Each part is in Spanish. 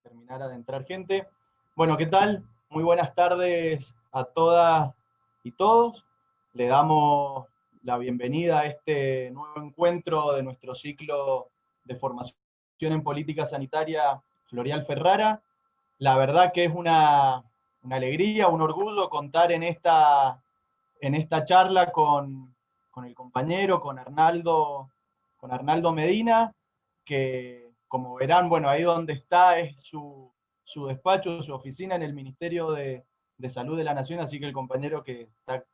terminara de entrar gente. Bueno, ¿qué tal? Muy buenas tardes a todas y todos. Le damos la bienvenida a este nuevo encuentro de nuestro ciclo de formación en política sanitaria Floreal Ferrara. La verdad que es una alegría, un orgullo contar en esta charla con el compañero, con Arnaldo Medina, que como verán, bueno, ahí donde está es su despacho, su oficina en el Ministerio de Salud de la Nación, así que el compañero, que está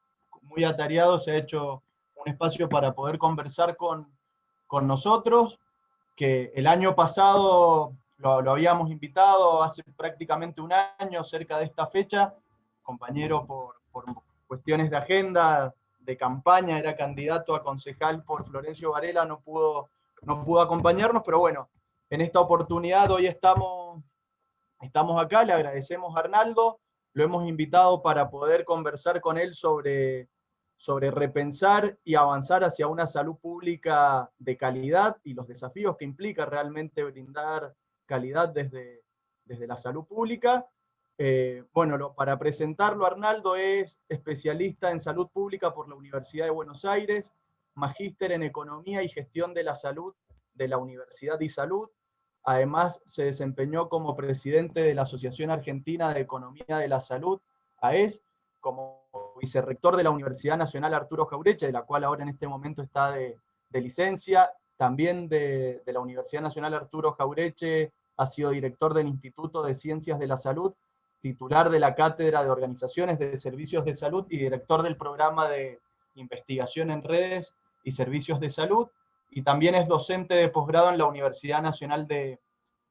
muy atareado, se ha hecho un espacio para poder conversar con nosotros, que el año pasado lo habíamos invitado hace prácticamente un año, cerca de esta fecha. Compañero, por cuestiones de agenda, de campaña, era candidato a concejal por Florencio Varela, no pudo acompañarnos, pero bueno, en esta oportunidad hoy estamos acá. Le agradecemos a Arnaldo, lo hemos invitado para poder conversar con él sobre repensar y avanzar hacia una salud pública de calidad y los desafíos que implica realmente brindar calidad desde la salud pública. Bueno, para presentarlo, Arnaldo es especialista en salud pública por la Universidad de Buenos Aires, magíster en Economía y Gestión de la Salud de la Universidad de Salud. Además, se desempeñó como presidente de la Asociación Argentina de Economía de la Salud, AES, como vicerrector de la Universidad Nacional Arturo Jauretche, de la cual ahora en este momento está de licencia. También de la Universidad Nacional Arturo Jauretche ha sido director del Instituto de Ciencias de la Salud, titular de la Cátedra de Organizaciones de Servicios de Salud y director del programa de investigación en redes y servicios de salud, y también es docente de posgrado en la Universidad Nacional de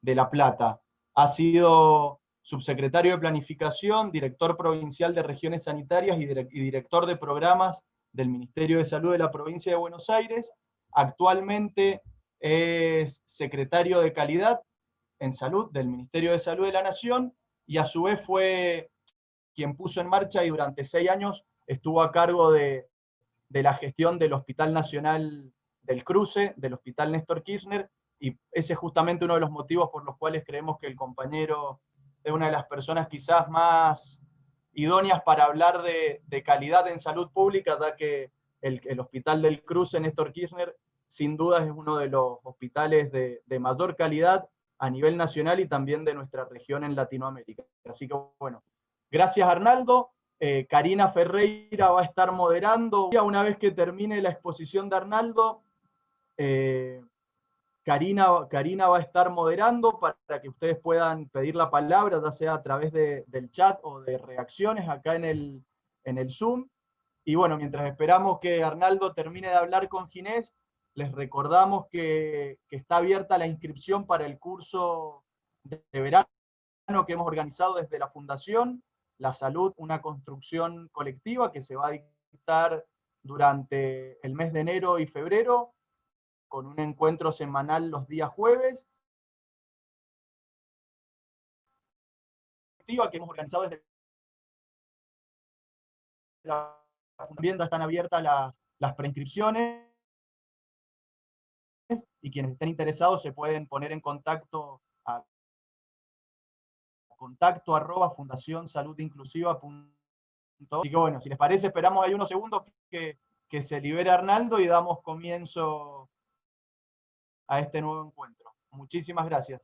La Plata. Ha sido subsecretario de Planificación, director provincial de Regiones Sanitarias y director de programas del Ministerio de Salud de la Provincia de Buenos Aires. Actualmente es secretario de Calidad en Salud del Ministerio de Salud de la Nación, y a su vez fue quien puso en marcha y durante 6 años estuvo a cargo de la gestión del Hospital Nacional del Cruce, del Hospital Néstor Kirchner, y ese es justamente uno de los motivos por los cuales creemos que el compañero es una de las personas quizás más idóneas para hablar de calidad en salud pública, ya que el Hospital del Cruce, Néstor Kirchner, sin duda es uno de los hospitales de mayor calidad a nivel nacional y también de nuestra región en Latinoamérica. Así que bueno, gracias Arnaldo. Karina Ferreira va a estar moderando. Una vez que termine la exposición de Arnaldo, Karina va a estar moderando para que ustedes puedan pedir la palabra, ya sea a través del chat o de reacciones acá en el Zoom. Y bueno, mientras esperamos que Arnaldo termine de hablar con Ginés, les recordamos que está abierta la inscripción para el curso de verano que hemos organizado desde la Fundación La Salud, una construcción colectiva, que se va a dictar durante el mes de enero y febrero, con un encuentro semanal los días jueves, que hemos organizado desde la Fundación. Están abiertas las preinscripciones, y quienes estén interesados se pueden poner en contacto a contacto@fundacionsaludinclusiva.org. Así que bueno, si les parece, esperamos ahí unos segundos que se libere Arnaldo y damos comienzo a este nuevo encuentro. Muchísimas gracias.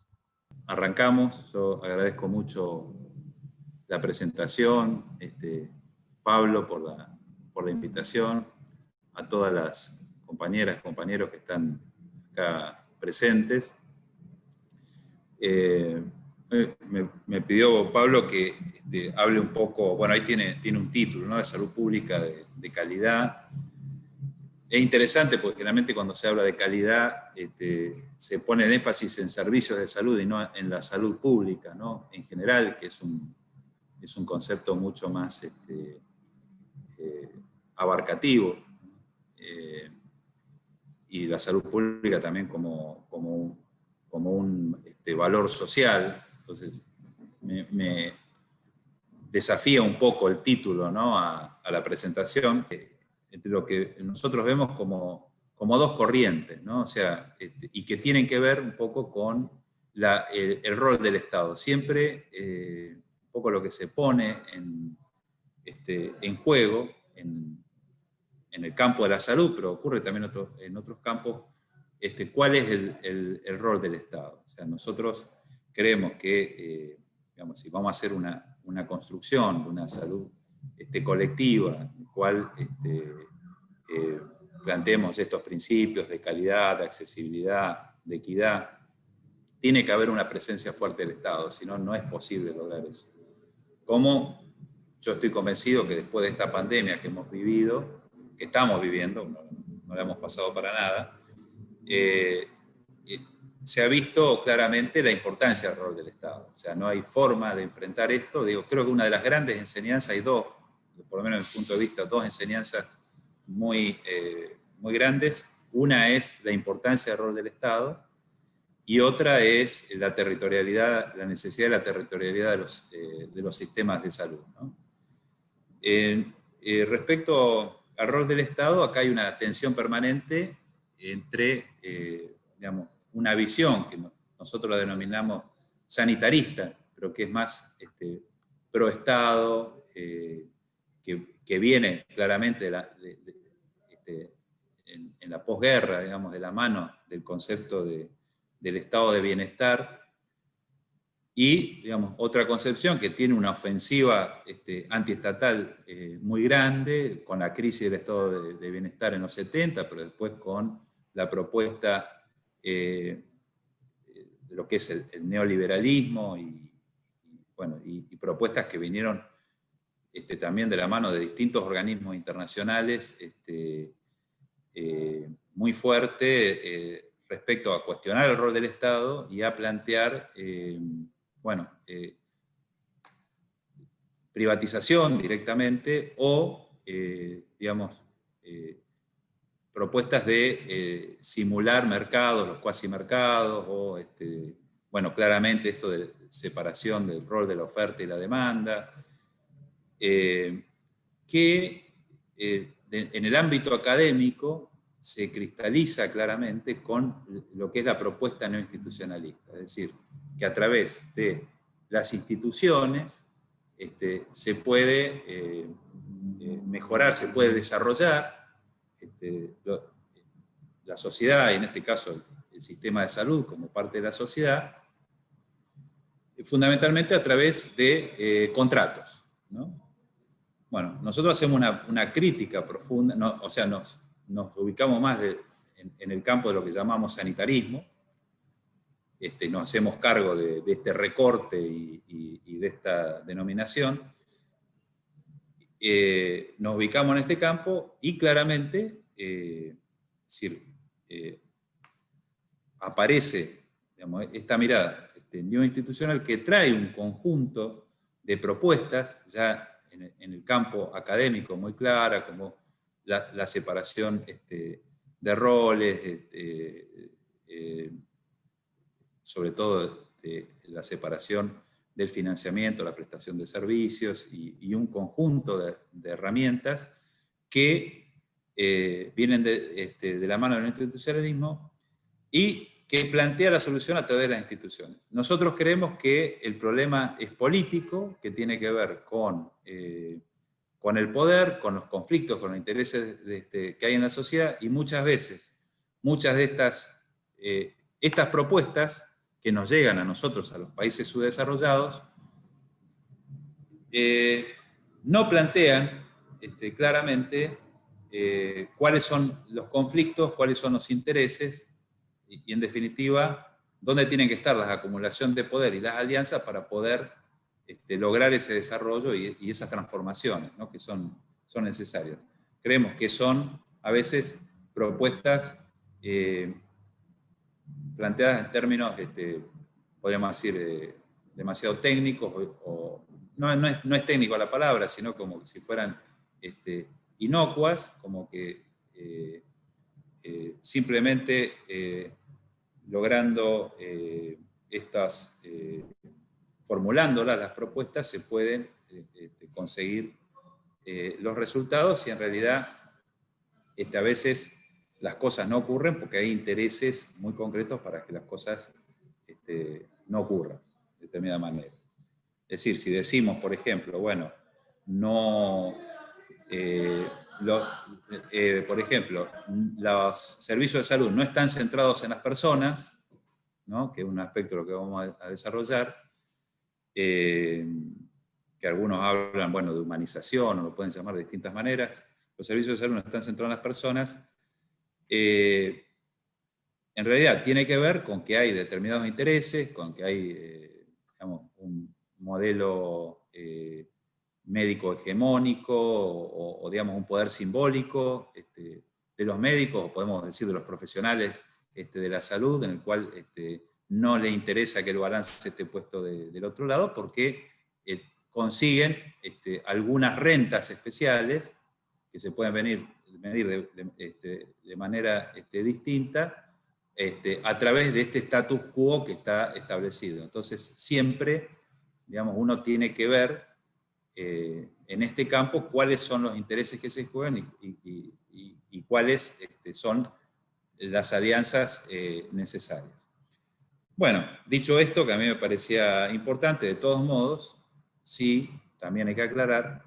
Arrancamos. Yo agradezco mucho la presentación, Pablo, por la invitación, a todas las compañeras, compañeros que están acá presentes. Me pidió Pablo que hable un poco, bueno, ahí tiene un título, ¿no? De salud pública de calidad. Es interesante porque generalmente cuando se habla de calidad se pone el énfasis en servicios de salud y no en la salud pública, ¿no? En general, que es un concepto mucho más abarcativo, y la salud pública también como un valor social. Entonces me desafía un poco el título, ¿no? a la presentación, entre lo que nosotros vemos como dos corrientes, ¿no? O sea, y que tienen que ver un poco con el rol del Estado. Siempre un poco lo que se pone en juego en el campo de la salud, pero ocurre también en otros campos, cuál es el rol del Estado. O sea, nosotros creemos que, digamos, si vamos a hacer una construcción de una salud colectiva, en la cual planteemos estos principios de calidad, de accesibilidad, de equidad, tiene que haber una presencia fuerte del Estado, si no, no es posible lograr eso. Como yo estoy convencido que después de esta pandemia que hemos vivido, que estamos viviendo, no la hemos pasado para nada, se ha visto claramente la importancia del rol del Estado. O sea, no hay forma de enfrentar esto. Digo, creo que una de las grandes enseñanzas, hay dos, por lo menos desde mi punto de vista, dos enseñanzas muy grandes. Una es la importancia del rol del Estado, y otra es la territorialidad, la necesidad de la territorialidad de los sistemas de salud, ¿no? Respecto al rol del Estado, acá hay una tensión permanente entre, digamos, una visión que nosotros la denominamos sanitarista, pero que es más pro Estado, que viene claramente en la posguerra, digamos, de la mano del concepto del estado de bienestar, y, digamos, otra concepción que tiene una ofensiva antiestatal muy grande, con la crisis del estado de bienestar en los 70, pero después con la propuesta de lo que es el neoliberalismo y propuestas que vinieron también de la mano de distintos organismos internacionales muy fuerte respecto a cuestionar el rol del Estado y a plantear privatización directamente o, digamos, propuestas de simular mercados, los cuasimercados, o claramente esto de separación del rol de la oferta y la demanda, que en el ámbito académico se cristaliza claramente con lo que es la propuesta no institucionalista, es decir, que a través de las instituciones se puede mejorar, se puede desarrollar la sociedad, y en este caso el sistema de salud como parte de la sociedad, fundamentalmente a través de contratos, ¿no? Bueno, nosotros hacemos una crítica profunda, o sea, nos ubicamos más en el campo de lo que llamamos sanitarismo, nos hacemos cargo de este recorte y de esta denominación, nos ubicamos en este campo y claramente aparece, digamos, esta mirada neoinstitucional que trae un conjunto de propuestas ya en el campo académico muy clara, como la separación de roles, sobre todo la separación del financiamiento, la prestación de servicios y un conjunto de herramientas que vienen de la mano del institucionalismo y que plantea la solución a través de las instituciones. Nosotros creemos que el problema es político, que tiene que ver con el poder, con los conflictos, con los intereses que hay en la sociedad, y muchas veces, muchas de estas propuestas que nos llegan a nosotros, a los países subdesarrollados, no plantean claramente cuáles son los conflictos, cuáles son los intereses, y en definitiva, dónde tienen que estar la acumulación de poder y las alianzas para poder lograr ese desarrollo y esas transformaciones, ¿no?, que son necesarias. Creemos que son a veces propuestas planteadas en términos, podríamos decir, demasiado técnicos, no es técnico la palabra, sino como si fueran inocuas, como que simplemente logrando formulándolas las propuestas, se pueden conseguir los resultados, y en realidad a veces las cosas no ocurren porque hay intereses muy concretos para que las cosas no ocurra de determinada manera. Es decir, si decimos, por ejemplo, bueno, no, por ejemplo, los servicios de salud no están centrados en las personas, ¿no? Que es un aspecto de lo que vamos a desarrollar, que algunos hablan, bueno, de humanización, o lo pueden llamar de distintas maneras. Los servicios de salud no están centrados en las personas. En realidad tiene que ver con que hay determinados intereses, con que hay, digamos, un modelo médico hegemónico o, digamos, un poder simbólico de los médicos, o podemos decir de los profesionales de la salud, en el cual no le interesa que el balance esté puesto del otro lado, porque consiguen algunas rentas especiales que se pueden medir de manera distinta a través de este status quo que está establecido. Entonces, siempre, digamos, uno tiene que ver en este campo cuáles son los intereses que se juegan y cuáles son las alianzas necesarias. Bueno, dicho esto, que a mí me parecía importante, de todos modos, sí, también hay que aclarar,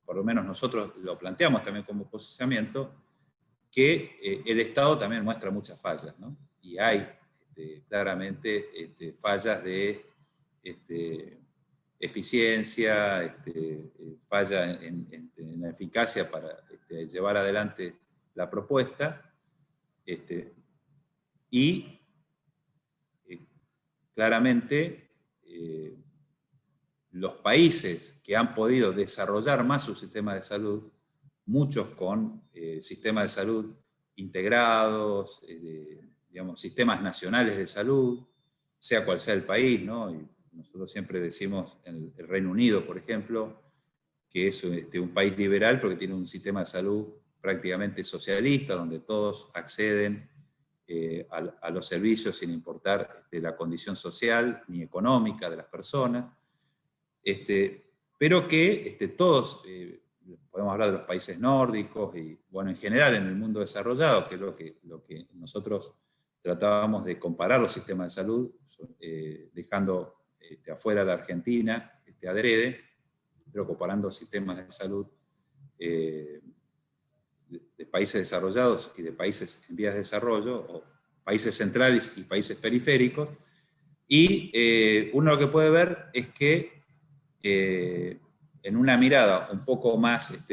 por lo menos nosotros lo planteamos también como posicionamiento, que el Estado también muestra muchas fallas, ¿no? Y hay claramente fallas de eficiencia, falla en la eficacia para llevar adelante la propuesta, y claramente los países que han podido desarrollar más su sistema de salud, muchos con sistemas de salud integrados, digamos, sistemas nacionales de salud, sea cual sea el país, ¿no? Y nosotros siempre decimos, en el Reino Unido, por ejemplo, que es un país liberal porque tiene un sistema de salud prácticamente socialista, donde todos acceden a los servicios sin importar la condición social ni económica de las personas, pero que todos, podemos hablar de los países nórdicos y, bueno, en general en el mundo desarrollado, que es lo que nosotros tratábamos de comparar los sistemas de salud, dejando afuera la Argentina, adrede, pero comparando sistemas de salud de países desarrollados y de países en vías de desarrollo, o países centrales y países periféricos, y uno lo que puede ver es que en una mirada un poco más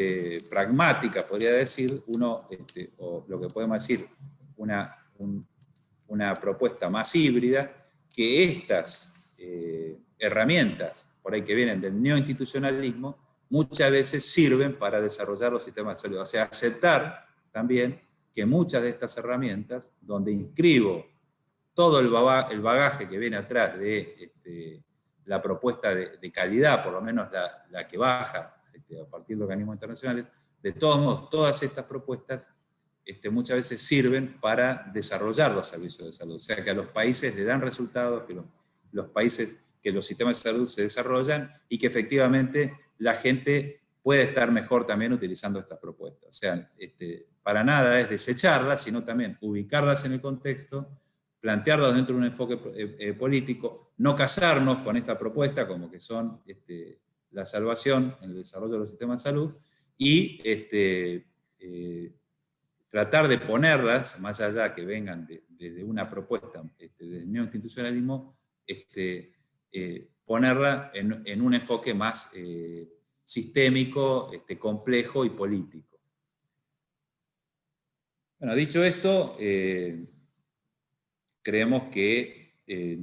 pragmática, podría decir, uno, o lo que podemos decir, una propuesta más híbrida, que estas herramientas, por ahí que vienen del neoinstitucionalismo, muchas veces sirven para desarrollar los sistemas de salud. O sea, aceptar también que muchas de estas herramientas, donde inscribo todo el bagaje que viene atrás de la propuesta de calidad, por lo menos la que baja a partir de organismos internacionales, de todos modos, todas estas propuestas muchas veces sirven para desarrollar los servicios de salud. O sea, que a los países le dan resultados, que los sistemas de salud se desarrollan y que efectivamente la gente puede estar mejor también utilizando estas propuestas. O sea, para nada es desecharlas, sino también ubicarlas en el contexto, plantearlas dentro de un enfoque político, no casarnos con esta propuesta como que son la salvación en el desarrollo de los sistemas de salud, y tratar de ponerlas, más allá que vengan desde una propuesta del neoinstitucionalismo, ponerla en un enfoque más sistémico, complejo y político. Bueno, dicho esto, creemos que es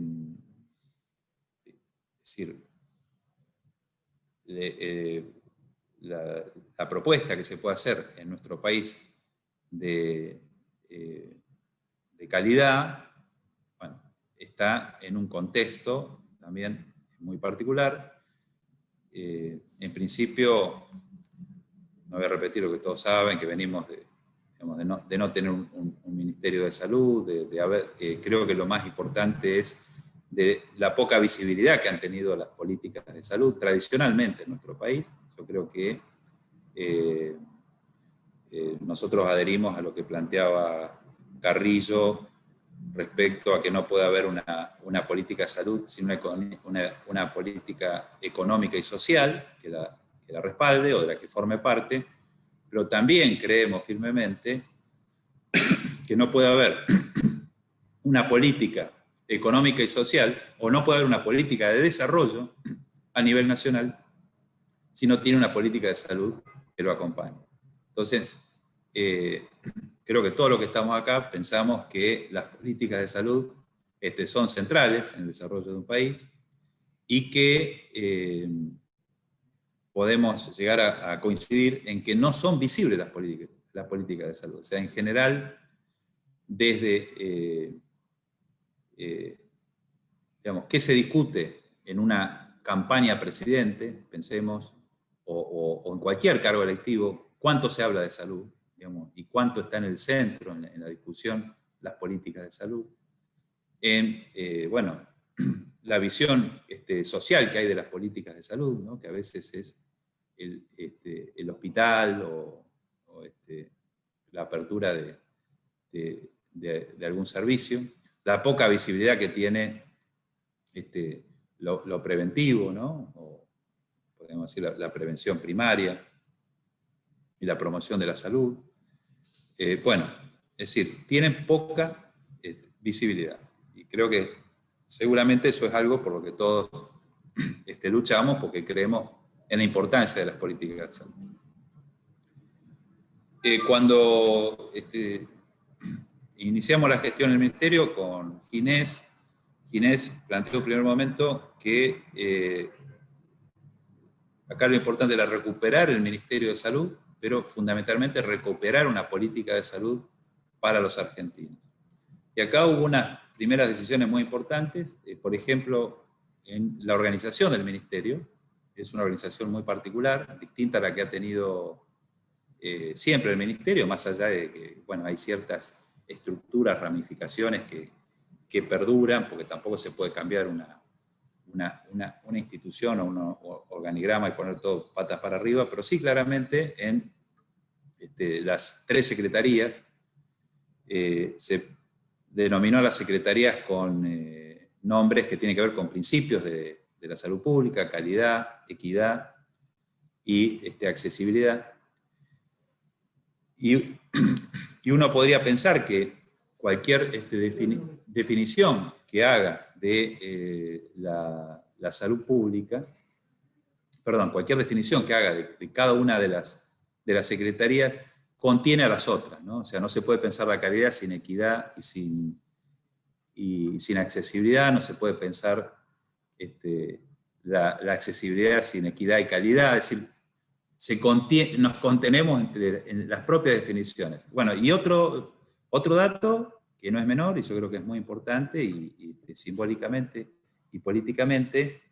decir, la propuesta que se puede hacer en nuestro país de calidad, bueno, está en un contexto también muy particular. En principio, no voy a repetir lo que todos saben, que venimos de no tener un Ministerio de Salud, creo que lo más importante es de la poca visibilidad que han tenido las políticas de salud tradicionalmente en nuestro país. Yo creo que nosotros adherimos a lo que planteaba Carrillo respecto a que no puede haber una política de salud sin una política económica y social que la respalde o de la que forme parte, pero también creemos firmemente que no puede haber una política económica y social, o no puede haber una política de desarrollo a nivel nacional si no tiene una política de salud que lo acompañe. Entonces, creo que todos los que estamos acá pensamos que las políticas de salud son centrales en el desarrollo de un país y que podemos llegar a coincidir en que no son visibles las políticas de salud. O sea, en general, desde, digamos, qué se discute en una campaña presidente, pensemos, o en cualquier cargo electivo, cuánto se habla de salud, digamos, y cuánto está en el centro, en la discusión, las políticas de salud. Bueno, la visión social que hay de las políticas de salud, ¿no? Que a veces es el hospital o la apertura de algún servicio, la poca visibilidad que tiene lo preventivo, ¿no? O podemos decir la prevención primaria y la promoción de la salud. Bueno, es decir, tienen poca visibilidad. Y creo que seguramente eso es algo por lo que todos luchamos, porque creemos en la importancia de las políticas de salud. Cuando iniciamos la gestión del Ministerio con Ginés planteó en un primer momento que acá lo importante era recuperar el Ministerio de Salud, pero fundamentalmente recuperar una política de salud para los argentinos. Y acá hubo unas primeras decisiones muy importantes, por ejemplo, en la organización del Ministerio. Es una organización muy particular, distinta a la que ha tenido siempre el Ministerio, más allá de que, bueno, hay ciertas estructuras, ramificaciones que perduran, porque tampoco se puede cambiar una institución o un organigrama y poner todo patas para arriba, pero sí claramente en las 3 secretarías se denominó a las secretarías con nombres que tienen que ver con principios de la salud pública, calidad, equidad y accesibilidad. Y uno podría pensar que cualquier definición que haga de la salud pública, perdón, cualquier definición que haga de cada una de las secretarías contiene a las otras, ¿no? O sea, no se puede pensar la calidad sin equidad y sin accesibilidad, no se puede pensar la accesibilidad sin equidad y calidad, es decir, nos contenemos en las propias definiciones. Bueno, y otro dato que no es menor, y yo creo que es muy importante, y simbólicamente y políticamente,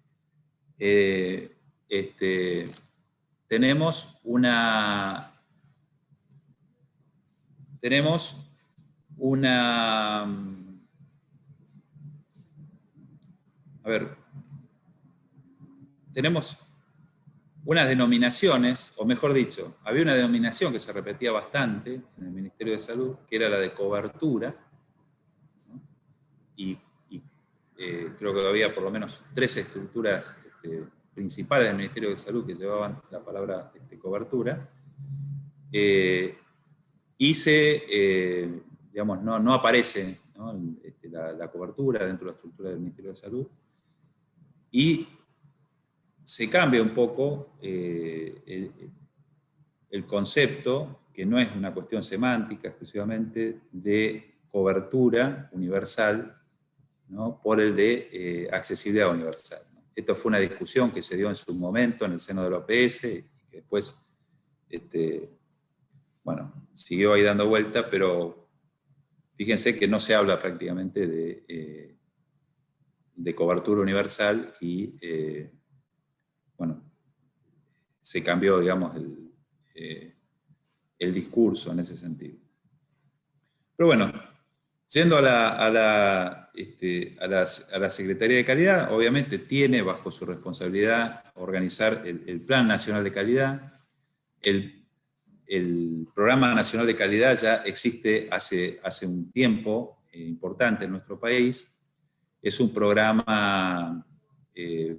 tenemos una tenemos unas denominaciones, o mejor dicho, había una denominación que se repetía bastante en el Ministerio de Salud, que era la de cobertura, ¿no? Y creo que había por lo menos 3 estructuras principales del Ministerio de Salud que llevaban la palabra cobertura, y digamos, no aparece, ¿no? La cobertura dentro de la estructura del Ministerio de Salud, y se cambia un poco el concepto, que no es una cuestión semántica exclusivamente, de cobertura universal, ¿no? Por el de accesibilidad universal, ¿no? Esto fue una discusión que se dio en su momento en el seno de la OPS, y que después bueno, siguió ahí dando vuelta, pero fíjense que no se habla prácticamente de cobertura universal y, bueno, se cambió, digamos, el discurso en ese sentido. Pero bueno, yendo a la Secretaría de Calidad, obviamente tiene bajo su responsabilidad organizar el Plan Nacional de Calidad. El Programa Nacional de Calidad ya existe hace un tiempo, importante en nuestro país. Es un programa que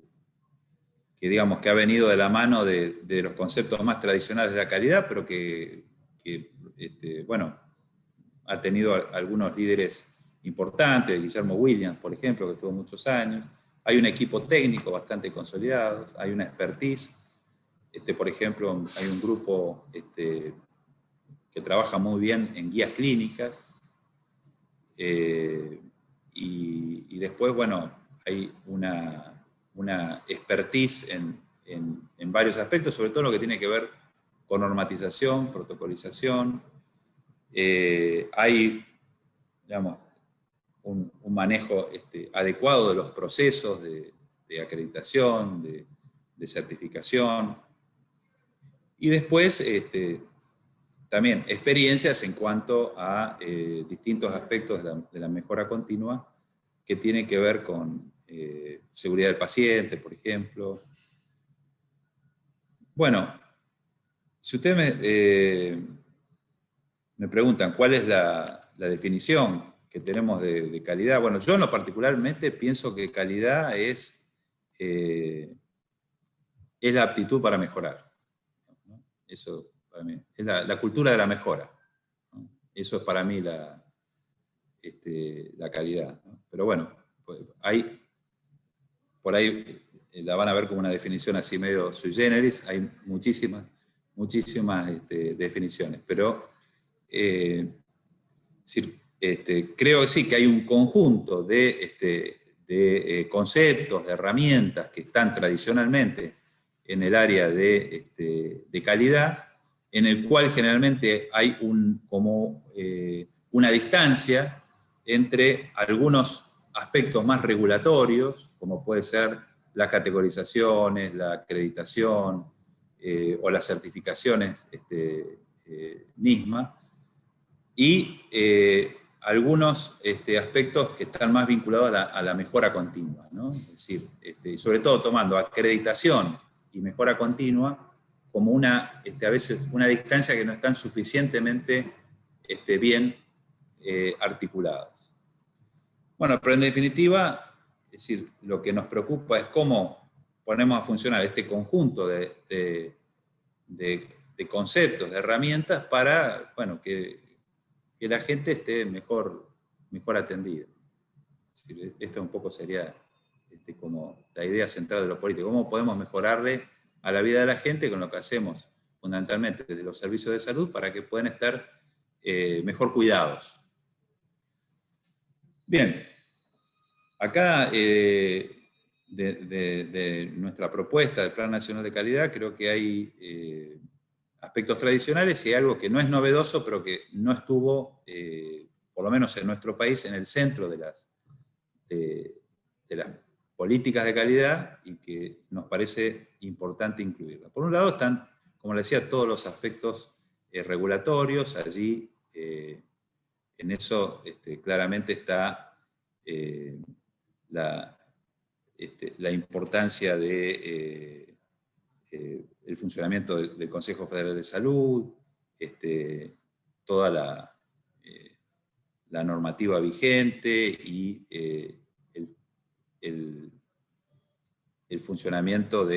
digamos que ha venido de la mano de los conceptos más tradicionales de la calidad, pero que bueno, ha tenido algunos líderes importantes, Guillermo Williams, por ejemplo, que tuvo muchos años. Hay un equipo técnico bastante consolidado, hay una expertise. Por ejemplo, hay un grupo que trabaja muy bien en guías clínicas. Y después, bueno, hay una expertise en varios aspectos, sobre todo lo que tiene que ver con normatización, protocolización. Hay, digamos, un manejo adecuado de los procesos de acreditación, de certificación. Y después, también experiencias en cuanto a distintos aspectos de la mejora continua que tienen que ver con seguridad del paciente, por ejemplo. Bueno, si ustedes me preguntan cuál es la definición que tenemos de calidad, bueno, yo en lo particularmente pienso que calidad es la aptitud para mejorar, ¿no? Eso para mí es la cultura de la mejora, ¿no? Eso es para mí la calidad, ¿no? Pero bueno, pues por ahí la van a ver como una definición así medio sui generis, hay muchísimas definiciones, pero creo que sí que hay un conjunto de conceptos, de herramientas que están tradicionalmente en el área de calidad, en el cual generalmente hay una distancia entre algunos aspectos más regulatorios, como puede ser las categorizaciones, la acreditación o las certificaciones mismas, y algunos aspectos que están más vinculados a la mejora continua, ¿no? Es decir, sobre todo tomando acreditación y mejora continua como a veces una distancia que no están suficientemente bien articuladas. Bueno, pero en definitiva, es decir, lo que nos preocupa es cómo ponemos a funcionar este conjunto de conceptos, de herramientas para, bueno, que la gente esté mejor atendida. Es decir, esto un poco sería como la idea central de lo político. ¿Cómo podemos mejorarle a la vida de la gente con lo que hacemos fundamentalmente desde los servicios de salud para que puedan estar mejor cuidados? Bien, acá de nuestra propuesta del Plan Nacional de Calidad creo que hay aspectos tradicionales y algo que no es novedoso, pero que no estuvo, por lo menos en nuestro país, en el centro de las políticas de calidad y que nos parece importante incluirla. Por un lado están, como les decía, todos los aspectos regulatorios. Allí, en eso claramente está la importancia de el funcionamiento del Consejo Federal de Salud, toda la normativa vigente y el funcionamiento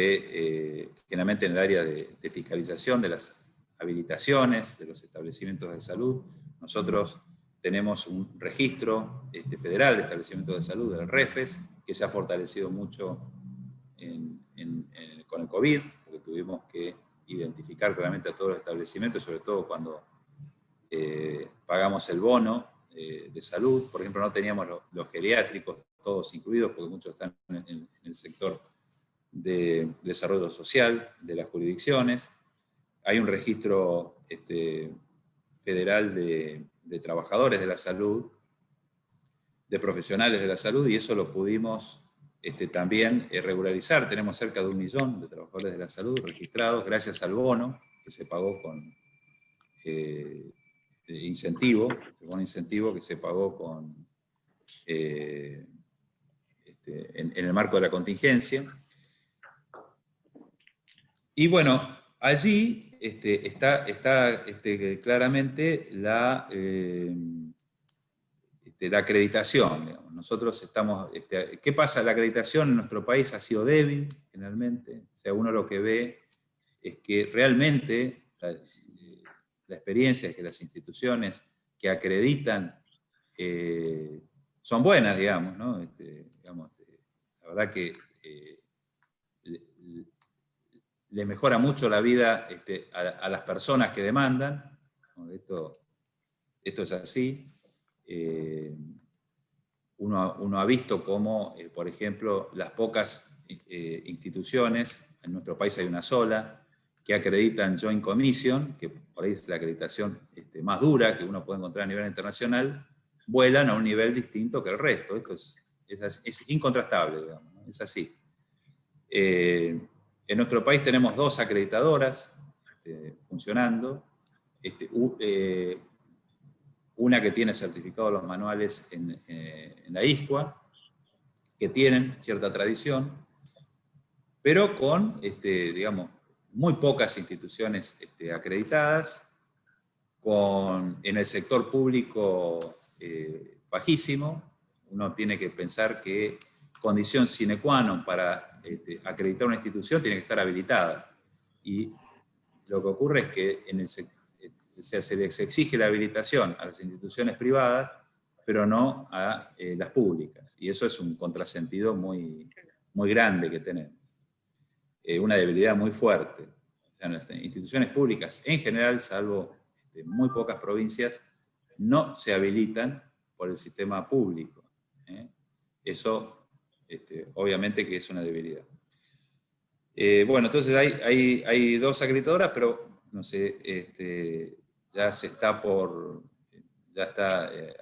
generalmente en el área de fiscalización de las habilitaciones de los establecimientos de salud. Nosotros tenemos un registro federal de establecimientos de salud, el REFES, que se ha fortalecido mucho con el COVID, porque tuvimos que identificar claramente a todos los establecimientos, sobre todo cuando pagamos el bono de salud. Por ejemplo, no teníamos los geriátricos todos incluidos, porque muchos están en el sector de desarrollo social de las jurisdicciones. Hay un registro federal de trabajadores de la salud, de profesionales de la salud, y eso lo pudimos también regularizar. Tenemos cerca de 1 millón de trabajadores de la salud registrados gracias al bono que se pagó con incentivo, el bono incentivo que se pagó en el marco de la contingencia. Y bueno, allí está claramente la acreditación, digamos. Nosotros estamos, ¿qué pasa? La acreditación en nuestro país ha sido débil, generalmente. O sea, uno lo que ve es que realmente la experiencia es que las instituciones que acreditan son buenas, digamos, ¿no? La verdad que le mejora mucho la vida a las personas que demandan, ¿no? Esto es así. Uno ha visto cómo, por ejemplo, las pocas instituciones, en nuestro país hay una sola, que acreditan Joint Commission, que por ahí es la acreditación más dura que uno puede encontrar a nivel internacional, vuelan a un nivel distinto que el resto. Esto es incontrastable, digamos, ¿no? Es así. En nuestro país tenemos 2 acreditadoras funcionando. Una que tiene certificados los manuales en la ISCUA, que tienen cierta tradición, pero con, digamos, muy pocas instituciones acreditadas, en el sector público bajísimo. Uno tiene que pensar que condición sine qua non para acreditar una institución tiene que estar habilitada. Y lo que ocurre es que se les exige la habilitación a las instituciones privadas, pero no a las públicas. Y eso es un contrasentido muy, muy grande que tenemos. Una debilidad muy fuerte. O sea, las instituciones públicas en general, salvo muy pocas provincias, no se habilitan por el sistema público. Eso, obviamente que es una debilidad. Bueno, entonces hay 2 acreditadoras, pero no sé, ya está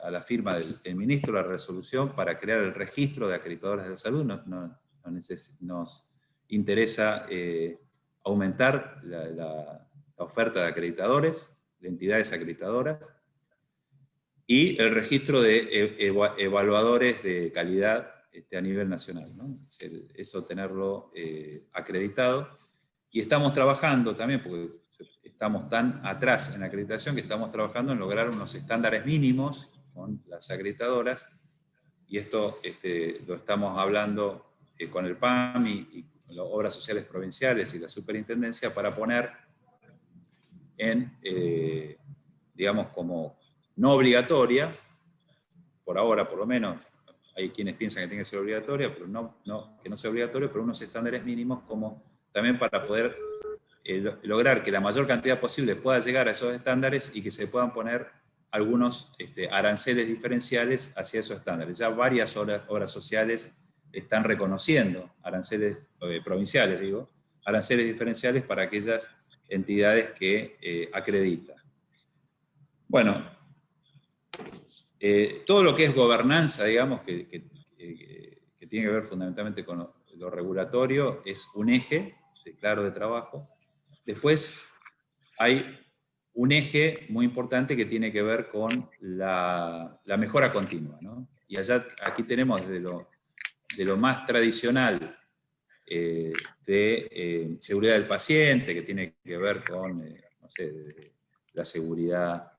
a la firma del ministro la resolución para crear el registro de acreditadoras de salud. Nos interesa aumentar la oferta de acreditadores, de entidades acreditadoras, y el registro de evaluadores de calidad a nivel nacional, ¿no? Eso tenerlo acreditado. Y estamos trabajando también, porque estamos tan atrás en la acreditación, que estamos trabajando en lograr unos estándares mínimos con las acreditadoras, y esto lo estamos hablando con el PAM y las obras sociales provinciales y la superintendencia para poner en, digamos, como no obligatoria, por ahora por lo menos, hay quienes piensan que tiene que ser obligatoria, pero que no sea obligatorio, pero unos estándares mínimos como también para poder lograr que la mayor cantidad posible pueda llegar a esos estándares y que se puedan poner algunos aranceles diferenciales hacia esos estándares. Ya varias obras sociales están reconociendo aranceles provinciales, digo, aranceles diferenciales para aquellas entidades que acreditan. Bueno, todo lo que es gobernanza, digamos, que tiene que ver fundamentalmente con lo regulatorio, es un eje claro de trabajo. Después hay un eje muy importante que tiene que ver con la mejora continua, ¿no? Y aquí tenemos de lo más tradicional de seguridad del paciente, que tiene que ver con, no sé, la seguridad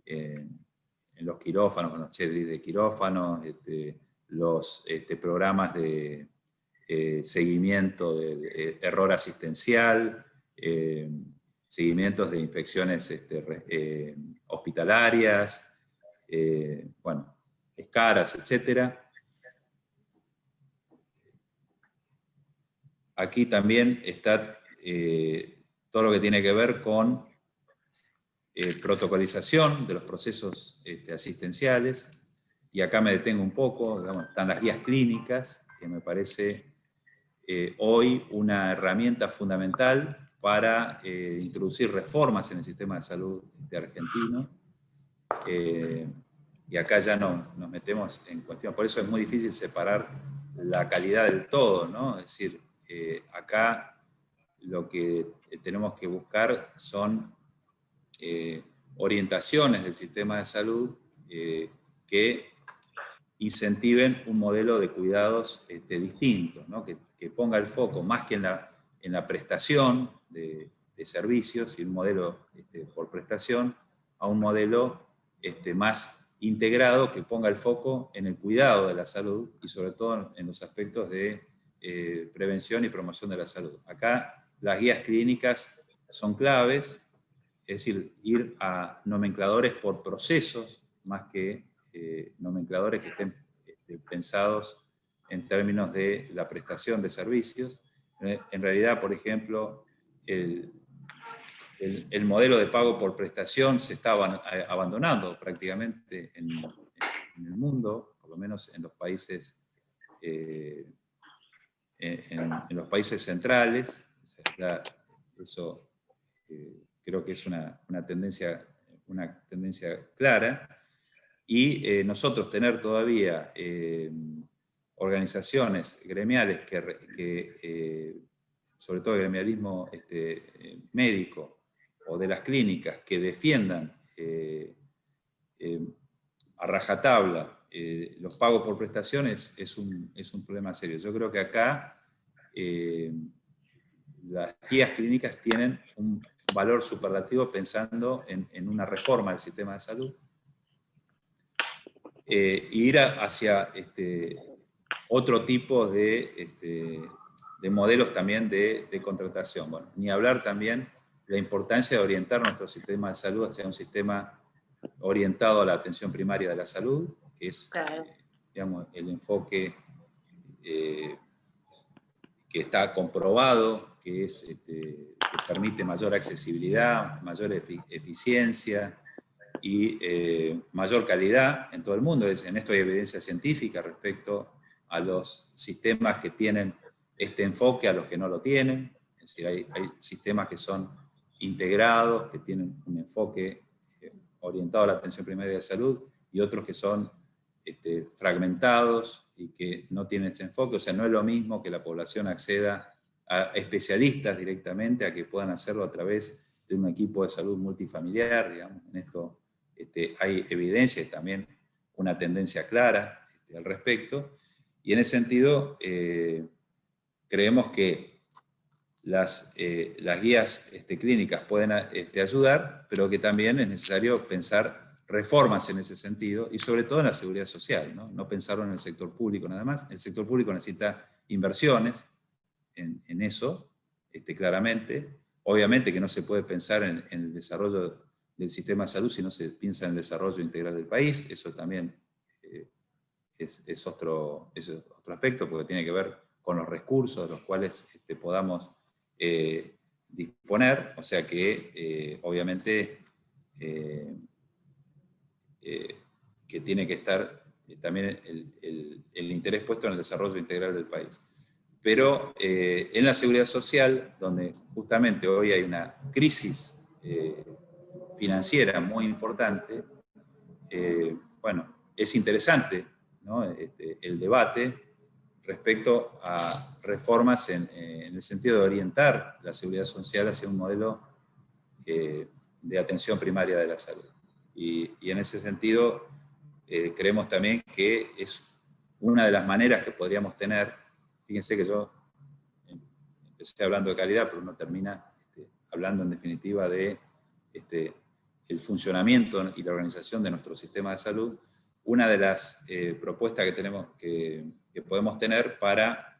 en los quirófanos, con los checklists de quirófanos, los programas de seguimiento de error asistencial, seguimientos de infecciones hospitalarias, bueno, escaras, etc. Aquí también está todo lo que tiene que ver con protocolización de los procesos asistenciales, y acá me detengo un poco, digamos, están las guías clínicas, que me parece hoy una herramienta fundamental para introducir reformas en el sistema de salud argentino. Y acá ya nos metemos en cuestión, por eso es muy difícil separar la calidad del todo, ¿no? Es decir, acá lo que tenemos que buscar son orientaciones del sistema de salud que incentiven un modelo de cuidados distinto, ¿no? Que ponga el foco más que en la prestación de servicios y un modelo por prestación, a un modelo más integrado que ponga el foco en el cuidado de la salud y sobre todo en los aspectos de prevención y promoción de la salud. Acá las guías clínicas son claves, es decir, ir a nomencladores por procesos más que nomencladores que estén pensados en términos de la prestación de servicios. En realidad, por ejemplo, el modelo de pago por prestación se está abandonando prácticamente en el mundo, por lo menos en los países, en los países centrales. O sea, ya eso creo que es una tendencia clara. Y nosotros tener todavía organizaciones gremiales sobre todo el gremialismo médico o de las clínicas que defiendan a rajatabla los pagos por prestaciones es un problema serio. Yo creo que acá las guías clínicas tienen un valor superlativo pensando en una reforma del sistema de salud, ir hacia otro tipo de modelos también de contratación. Bueno, ni hablar también de la importancia de orientar nuestro sistema de salud hacia un sistema orientado a la atención primaria de la salud, que es, digamos, el enfoque que está comprobado, que permite mayor accesibilidad, mayor eficiencia y mayor calidad en todo el mundo. En esto hay evidencia científica respecto a los sistemas que tienen este enfoque a los que no lo tienen. Es decir, hay sistemas que son integrados, que tienen un enfoque orientado a la atención primaria de salud, y otros que son fragmentados y que no tienen este enfoque. O sea, no es lo mismo que la población acceda a especialistas directamente, a que puedan hacerlo a través de un equipo de salud multifamiliar, digamos. En esto hay evidencia y también una tendencia clara al respecto, y en ese sentido creemos que las guías clínicas pueden ayudar, pero que también es necesario pensar reformas en ese sentido, y sobre todo en la seguridad social, no pensarlo en el sector público nada más. El sector público necesita inversiones en eso, claramente. Obviamente que no se puede pensar en el desarrollo del sistema de salud si no se piensa en el desarrollo integral del país. Eso también es otro aspecto, porque tiene que ver con los recursos de los cuales podamos disponer. O sea que obviamente que tiene que estar también el interés puesto en el desarrollo integral del país. Pero en la seguridad social, donde justamente hoy hay una crisis financiera muy importante, bueno, es interesante, ¿no? El debate respecto a reformas en el sentido de orientar la seguridad social hacia un modelo de atención primaria de la salud. Y en ese sentido creemos también que es una de las maneras que podríamos tener. Fíjense que yo empecé hablando de calidad, pero uno termina hablando en definitiva de el funcionamiento y la organización de nuestro sistema de salud. Una de las propuestas que podemos tener para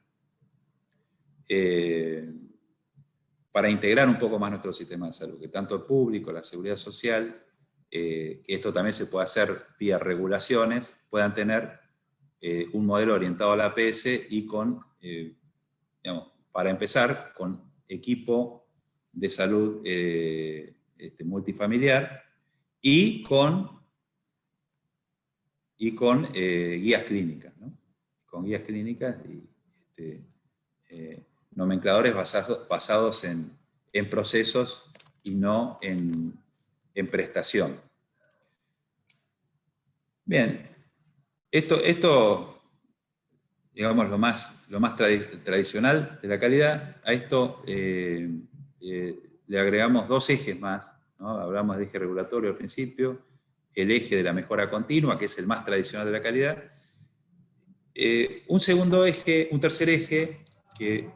integrar un poco más nuestro sistema de salud, que tanto el público, la seguridad social, que esto también se puede hacer vía regulaciones, puedan tener un modelo orientado a la APS y con, digamos, para empezar, con equipo de salud multifamiliar y con guías clínicas, ¿no? Con guías clínicas y nomencladores basados en procesos y no en prestación. Bien, esto digamos, lo más tradicional de la calidad. A esto le agregamos dos ejes más, ¿no? Hablamos del eje regulatorio al principio, el eje de la mejora continua, que es el más tradicional de la calidad. Un tercer eje, que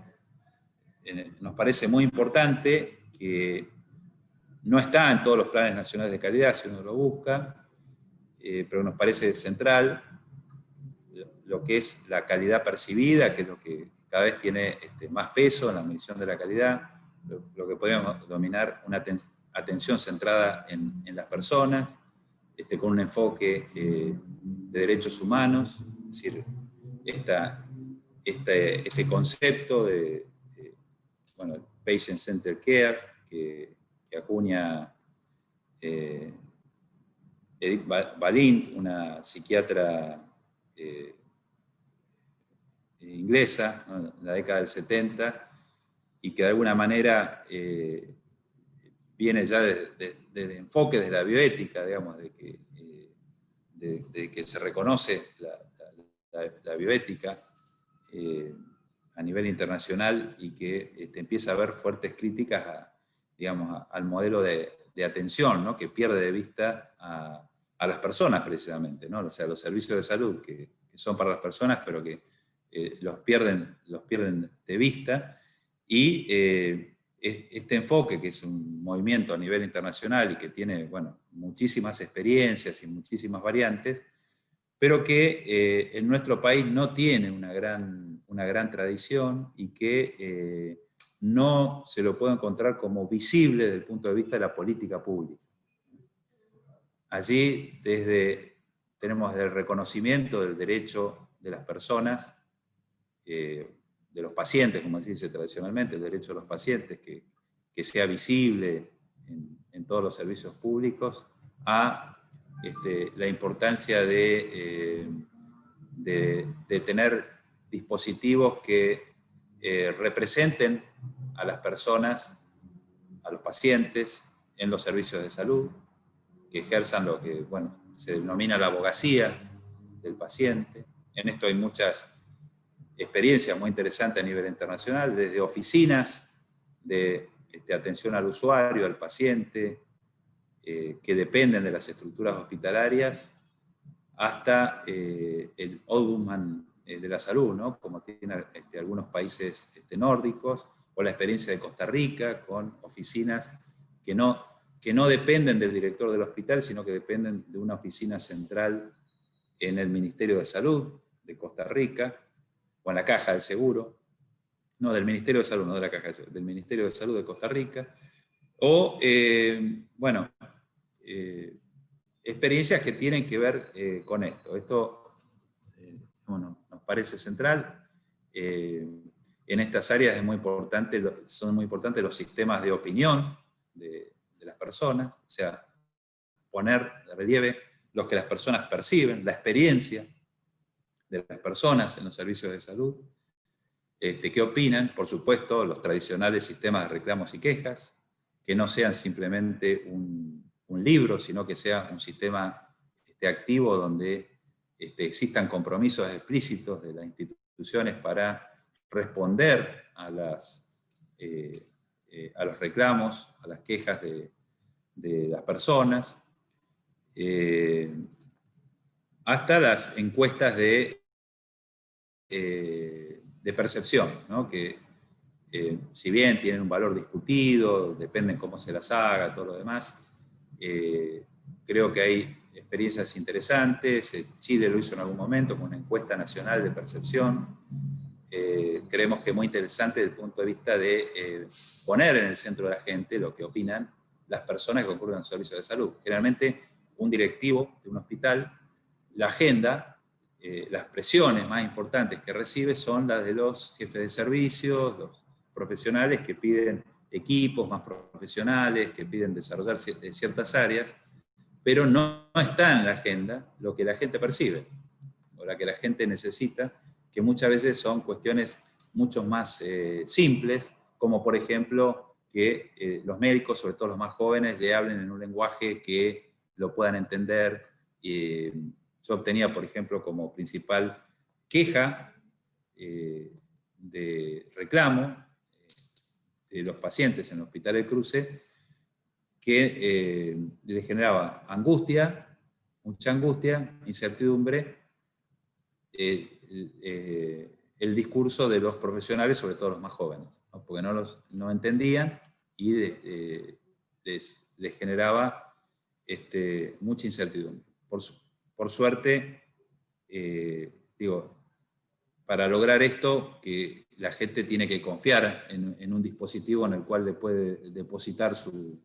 nos parece muy importante, que no está en todos los planes nacionales de calidad si uno lo busca, pero nos parece central lo que es la calidad percibida, que es lo que cada vez tiene más peso en la medición de la calidad, lo que podríamos denominar una atención centrada en las personas, con un enfoque de derechos humanos, es decir, este concepto de bueno, patient-centered care, que acuña Edith Balint, una psiquiatra inglesa, ¿no?, en la década del 70, y que de alguna manera viene ya desde enfoque de la bioética, digamos, de que se reconoce la bioética a nivel internacional, y que empieza a haber fuertes críticas digamos, al modelo de atención, ¿no?, que pierde de vista a las personas precisamente, ¿no? O sea, los servicios de salud que son para las personas, pero que los pierden de vista, y este enfoque, que es un movimiento a nivel internacional y que tiene, bueno, muchísimas experiencias y muchísimas variantes, pero que en nuestro país no tiene una gran tradición, y que no se lo puede encontrar como visible desde el punto de vista de la política pública. Allí tenemos el reconocimiento del derecho de las personas, de los pacientes, como se dice tradicionalmente, el derecho de los pacientes, que sea visible en todos los servicios públicos, a la importancia de tener dispositivos que representen a las personas, a los pacientes, en los servicios de salud, que ejerzan lo que, bueno, se denomina la abogacía del paciente. En esto hay muchas experiencias muy interesantes a nivel internacional, desde oficinas de atención al usuario, al paciente, que dependen de las estructuras hospitalarias, hasta el ombudsman de la salud, ¿no?, como tienen algunos países nórdicos, o la experiencia de Costa Rica, con oficinas que no dependen del director del hospital, sino que dependen de una oficina central en el Ministerio de Salud de Costa Rica, o en la Caja del Seguro, no, del Ministerio de Salud, no de la Caja del Seguro, del Ministerio de Salud de Costa Rica, o, bueno, experiencias que tienen que ver con esto. Esto bueno, nos parece central. En estas áreas son muy importantes los sistemas de opinión de las personas, o sea, poner de relieve lo que las personas perciben, la experiencia de las personas en los servicios de salud, qué opinan, por supuesto, los tradicionales sistemas de reclamos y quejas, que no sean simplemente un libro, sino que sea un sistema activo donde existan compromisos explícitos de las instituciones para responder a los reclamos, a las quejas de las personas, hasta las encuestas de percepción, ¿no?, que si bien tienen un valor discutido, dependen cómo se las haga, todo lo demás, creo que hay experiencias interesantes. Chile lo hizo en algún momento con una encuesta nacional de percepción. Creemos que es muy interesante desde el punto de vista de poner en el centro de la gente lo que opinan las personas que concurren a los servicios de salud. Generalmente, un directivo de un hospital, la agenda, las presiones más importantes que recibe son las de los jefes de servicios, los profesionales que piden equipos más profesionales, que piden desarrollar ciertas áreas, pero no está en la agenda lo que la gente percibe, o la que la gente necesita, que muchas veces son cuestiones mucho más simples, como por ejemplo que los médicos, sobre todo los más jóvenes, le hablen en un lenguaje que lo puedan entender. Yo obtenía, por ejemplo, como principal queja de reclamo de los pacientes en el Hospital del Cruce, que le generaba angustia, mucha angustia, incertidumbre, el discurso de los profesionales, sobre todo los más jóvenes, ¿no?, porque no entendían, y les generaba mucha incertidumbre. por suerte, para lograr esto, que la gente tiene que confiar en un dispositivo en el cual le puede depositar su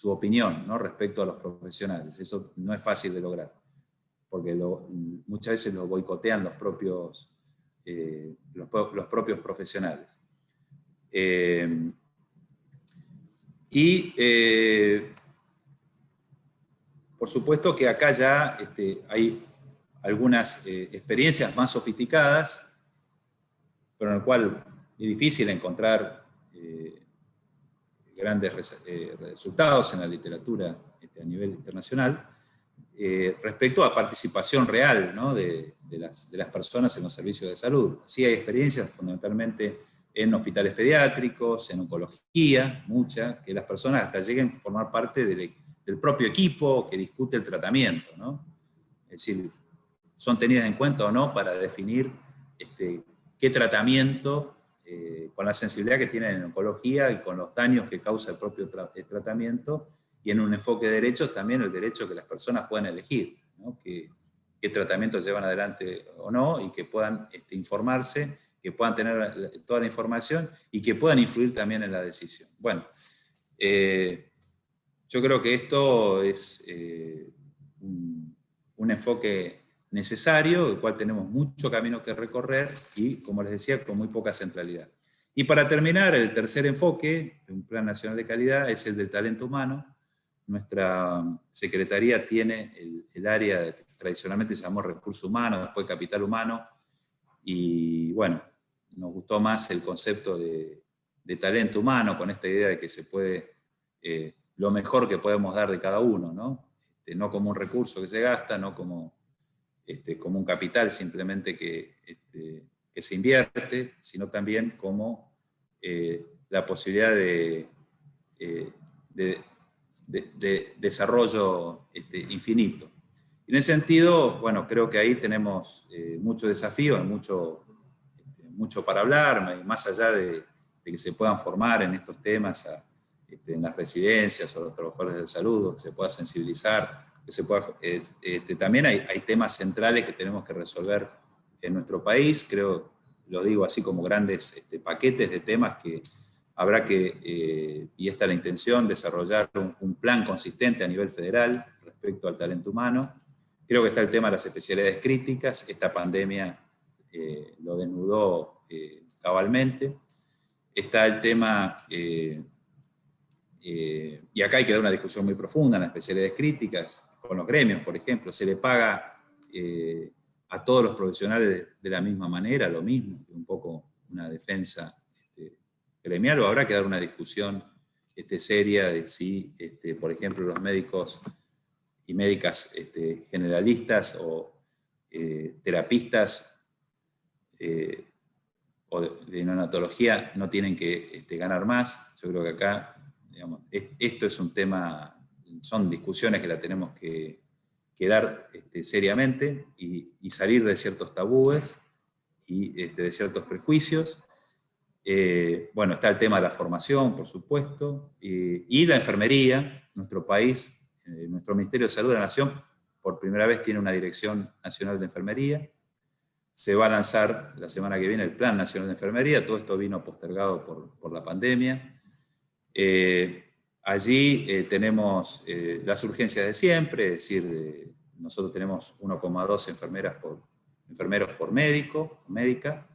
opinión, ¿no?, respecto a los profesionales. Eso no es fácil de lograr, porque muchas veces lo boicotean los propios profesionales. Por supuesto que acá ya hay algunas experiencias más sofisticadas, pero en el cual es difícil encontrar grandes resultados en la literatura a nivel internacional, respecto a participación real, ¿no?, de las personas en los servicios de salud. Sí hay experiencias fundamentalmente en hospitales pediátricos, en oncología, muchas, que las personas hasta lleguen a formar parte del propio equipo que discute el tratamiento, ¿no? Es decir, son tenidas en cuenta o no para definir qué tratamiento, con la sensibilidad que tienen en oncología y con los daños que causa el propio tratamiento, y en un enfoque de derechos también el derecho que las personas puedan elegir, ¿no?, qué tratamientos llevan adelante o no, y que puedan informarse, que puedan tener toda la información y que puedan influir también en la decisión. Bueno, yo creo que esto es un enfoque necesario, del cual tenemos mucho camino que recorrer y, como les decía, con muy poca centralidad. Y para terminar, el tercer enfoque de un Plan Nacional de Calidad es el del talento humano. Nuestra Secretaría tiene el área que tradicionalmente se llamó Recursos Humanos, después Capital Humano, y bueno, nos gustó más el concepto de talento humano, con esta idea de que se puede, lo mejor que podemos dar de cada uno, ¿no? No como un recurso que se gasta, no como un capital simplemente que se invierte, sino también como la posibilidad de desarrollo infinito. En ese sentido, bueno, creo que ahí tenemos mucho desafío, mucho para hablar, más allá de que se puedan formar en estos temas en las residencias o los trabajadores de salud, que se pueda sensibilizar, que se pueda, también hay temas centrales que tenemos que resolver en nuestro país. Creo, lo digo así como grandes paquetes de temas que habrá que, y esta es la intención, desarrollar un plan consistente a nivel federal respecto al talento humano. Creo que está el tema de las especialidades críticas. Esta pandemia lo desnudó cabalmente. Está el tema, y acá hay que dar una discusión muy profunda en las especialidades críticas, con los gremios, por ejemplo. ¿Se le paga a todos los profesionales de la misma manera, lo mismo? Un poco una defensa gremial, o habrá que dar una discusión seria de si, por ejemplo, los médicos y médicas generalistas o terapistas o de neonatología no tienen que ganar más. Yo creo que acá, digamos, esto es un tema, son discusiones que la tenemos que dar seriamente y salir de ciertos tabúes y de ciertos prejuicios. Bueno, está el tema de la formación, por supuesto, y la enfermería. Nuestro país, nuestro Ministerio de Salud de la Nación, por primera vez tiene una Dirección Nacional de Enfermería. Se va a lanzar la semana que viene el Plan Nacional de Enfermería. Todo esto vino postergado por la pandemia. Allí tenemos las urgencias de siempre, es decir, nosotros tenemos 1,2 enfermeros por médico, médica,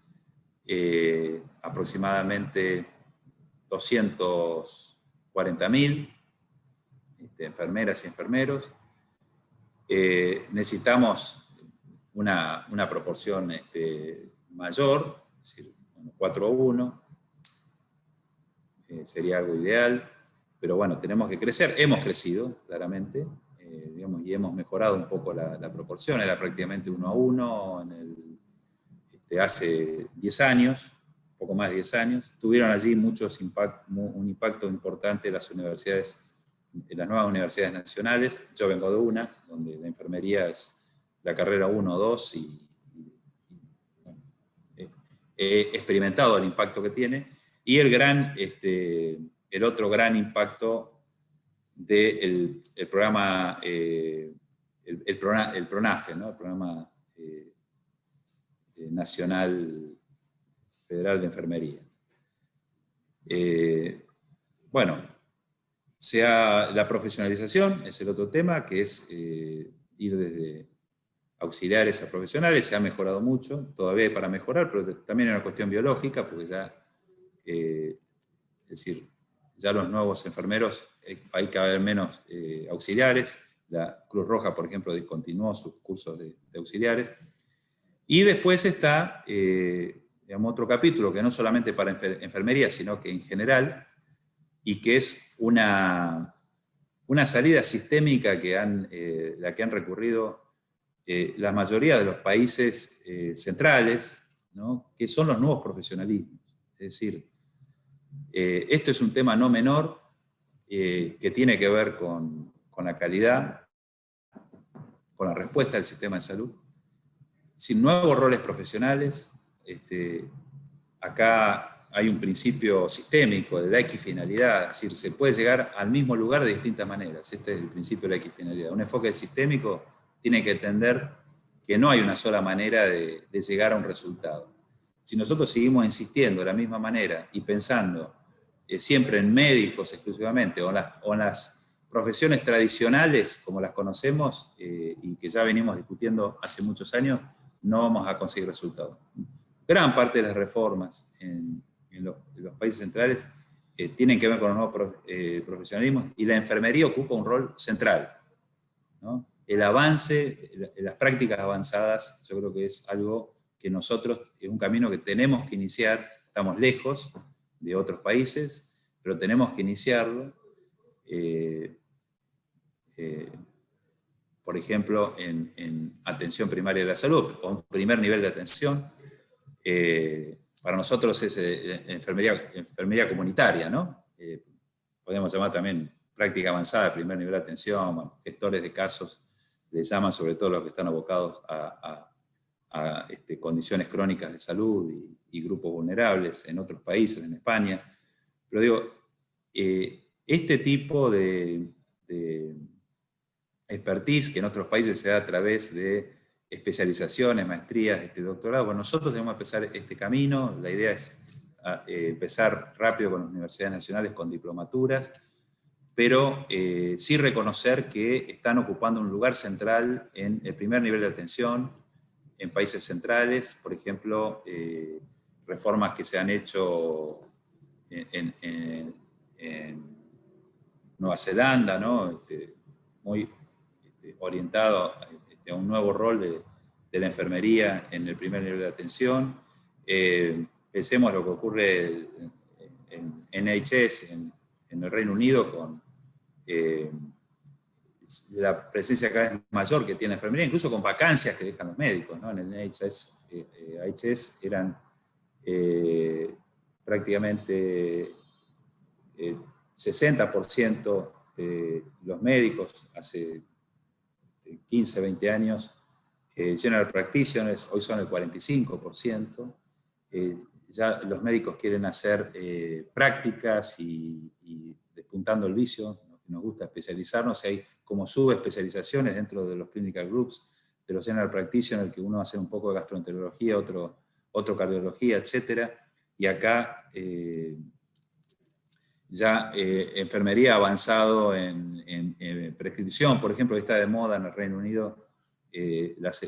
aproximadamente 240.000 enfermeras y enfermeros. Necesitamos una proporción mayor, es decir, 4:1, sería algo ideal, pero bueno, tenemos que crecer. Hemos crecido, claramente, digamos, y hemos mejorado un poco la proporción. Era prácticamente 1:1 hace 10 años, poco más de 10 años. Tuvieron allí un impacto importante las universidades, las nuevas universidades nacionales. Yo vengo de una, donde la enfermería es la carrera 1 o 2, y bueno, he experimentado el impacto que tiene. Y el otro gran impacto del programa, el el PRONAFE, ¿no? El Programa Nacional Federal de Enfermería. Bueno, la profesionalización es el otro tema, que es ir desde auxiliares a profesionales. Se ha mejorado mucho, todavía hay para mejorar, pero también es una cuestión biológica, porque ya, es decir, ya los nuevos enfermeros, hay cada vez menos auxiliares. La Cruz Roja, por ejemplo, discontinuó sus cursos de auxiliares. Y después está, digamos, otro capítulo que no solamente para enfermería, sino que en general, y que es una salida sistémica la que han recurrido la mayoría de los países centrales, ¿no? Que son los nuevos profesionalismos. Es decir, esto es un tema no menor que tiene que ver con la calidad, con la respuesta del sistema de salud. Sin nuevos roles profesionales, acá hay un principio sistémico de la equifinalidad, es decir, se puede llegar al mismo lugar de distintas maneras. Este es el principio de la equifinalidad. Un enfoque sistémico tiene que entender que no hay una sola manera de llegar a un resultado. Si nosotros seguimos insistiendo de la misma manera y pensando siempre en médicos exclusivamente, o en las profesiones tradicionales como las conocemos y que ya venimos discutiendo hace muchos años, no vamos a conseguir resultados. Gran parte de las reformas en los países centrales tienen que ver con los nuevos profesionalismos, y la enfermería ocupa un rol central, ¿no? El avance, las prácticas avanzadas, yo creo que es algo que nosotros, es un camino que tenemos que iniciar. Estamos lejos de otros países, pero tenemos que iniciarlo. Por ejemplo, en atención primaria de la salud, o un primer nivel de atención. Para nosotros es enfermería comunitaria, ¿no? Podemos llamar también práctica avanzada, primer nivel de atención, bueno, gestores de casos, les llaman sobre todo los que están abocados a condiciones crónicas de salud y grupos vulnerables en otros países, en España. Pero digo, este tipo de expertise que en otros países se da a través de especializaciones, maestrías, doctorados, bueno, nosotros debemos empezar este camino. La idea es empezar rápido con las universidades nacionales con diplomaturas, pero sí reconocer que están ocupando un lugar central en el primer nivel de atención en países centrales. Por ejemplo, reformas que se han hecho en Nueva Zelanda, ¿no? Muy orientado a un nuevo rol de la enfermería en el primer nivel de atención. Pensemos lo que ocurre en NHS, en el Reino Unido, con la presencia cada vez mayor que tiene la enfermería, incluso con vacancias que dejan los médicos, ¿no? En el NHS eran prácticamente 60% de los médicos hace 15, 20 años, general practitioners, hoy son el 45%. Ya los médicos quieren hacer prácticas y despuntando el vicio, nos gusta especializarnos. Hay como subespecializaciones dentro de los clinical groups, de los general practitioners, que uno hace un poco de gastroenterología, otro cardiología, etc. Y acá ya enfermería ha avanzado en prescripción. Por ejemplo, está de moda en el Reino Unido las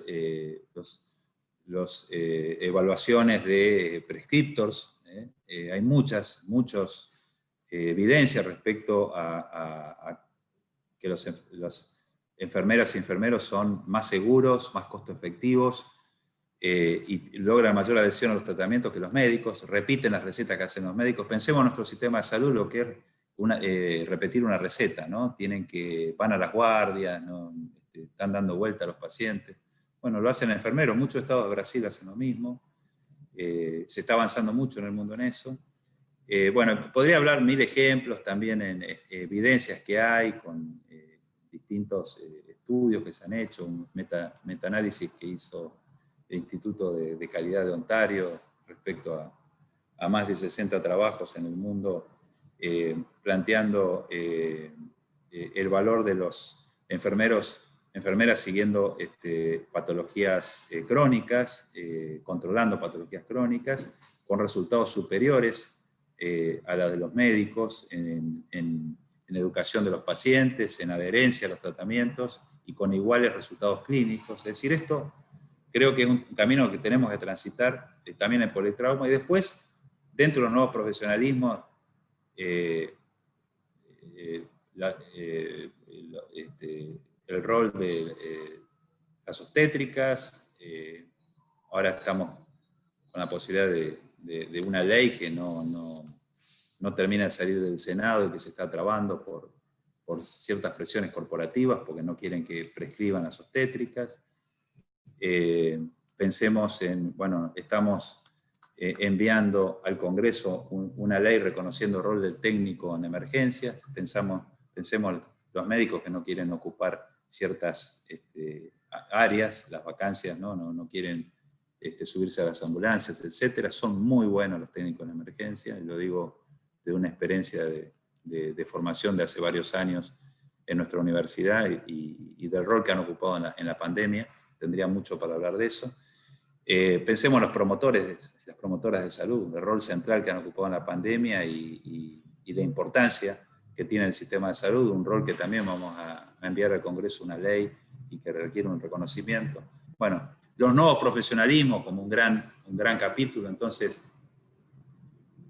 evaluaciones de prescriptors. Hay muchas evidencias respecto a que los enfermeras y enfermeros son más seguros, más costo efectivos, y logran mayor adhesión a los tratamientos que los médicos, repiten las recetas que hacen los médicos. Pensemos en nuestro sistema de salud, lo que es repetir una receta, ¿no? Van a las guardias, ¿no? Están dando vuelta a los pacientes. Bueno, lo hacen enfermeros, muchos estados de Brasil hacen lo mismo. Se está avanzando mucho en el mundo en eso. Bueno, podría hablar mil ejemplos también en evidencias que hay con distintos estudios que se han hecho, un metaanálisis que hizo el Instituto de Calidad de Ontario respecto a más de 60 trabajos en el mundo, planteando el valor de los enfermeros enfermeras siguiendo patologías crónicas, controlando patologías crónicas, con resultados superiores a los de los médicos en educación de los pacientes, en adherencia a los tratamientos y con iguales resultados clínicos. Es decir, esto creo que es un camino que tenemos que transitar también en politrauma, y después, dentro de los nuevos profesionalismos, el rol de las obstétricas. Ahora estamos con la posibilidad de una ley que no termina de salir del Senado y que se está trabando por ciertas presiones corporativas, porque no quieren que prescriban las obstétricas. Pensemos bueno, estamos enviando al Congreso una ley reconociendo el rol del técnico en emergencias. Pensemos los médicos que no quieren ocupar ciertas áreas, las vacancias, no quieren subirse a las ambulancias, etcétera. Son muy buenos los técnicos en emergencia, y lo digo de una experiencia de formación de hace varios años en nuestra universidad y del rol que han ocupado en la pandemia. Tendría mucho para hablar de eso. Pensemos en los promotores, las promotoras de salud, el rol central que han ocupado en la pandemia y la importancia que tiene el sistema de salud, un rol que también vamos a enviar al Congreso una ley y que requiere un reconocimiento. Bueno, los nuevos profesionalismos como un gran capítulo. Entonces,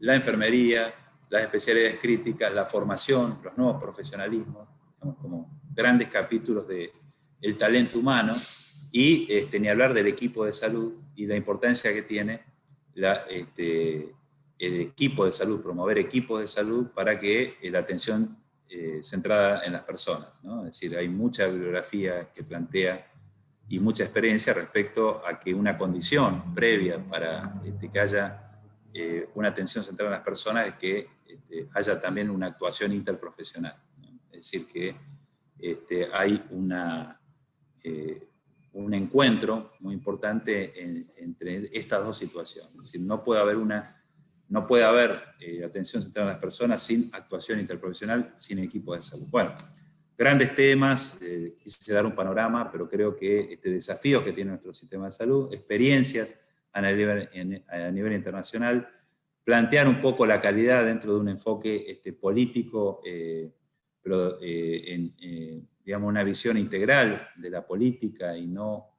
la enfermería, las especialidades críticas, la formación, los nuevos profesionalismos, digamos, como grandes capítulos del talento humano, y ni hablar del equipo de salud y la importancia que tiene el equipo de salud, promover equipos de salud para que la atención centrada en las personas, ¿no? Es decir, hay mucha bibliografía que plantea y mucha experiencia respecto a que una condición previa para que haya una atención centrada en las personas es que haya también una actuación interprofesional, ¿no? Es decir, que hay un encuentro muy importante entre estas dos situaciones. Es decir, no puede haber atención centrada en las personas sin actuación interprofesional, sin equipo de salud. Bueno, grandes temas, quise dar un panorama, pero creo que desafíos que tiene nuestro sistema de salud, experiencias a nivel internacional, plantear un poco la calidad dentro de un enfoque político, pero digamos, una visión integral de la política y no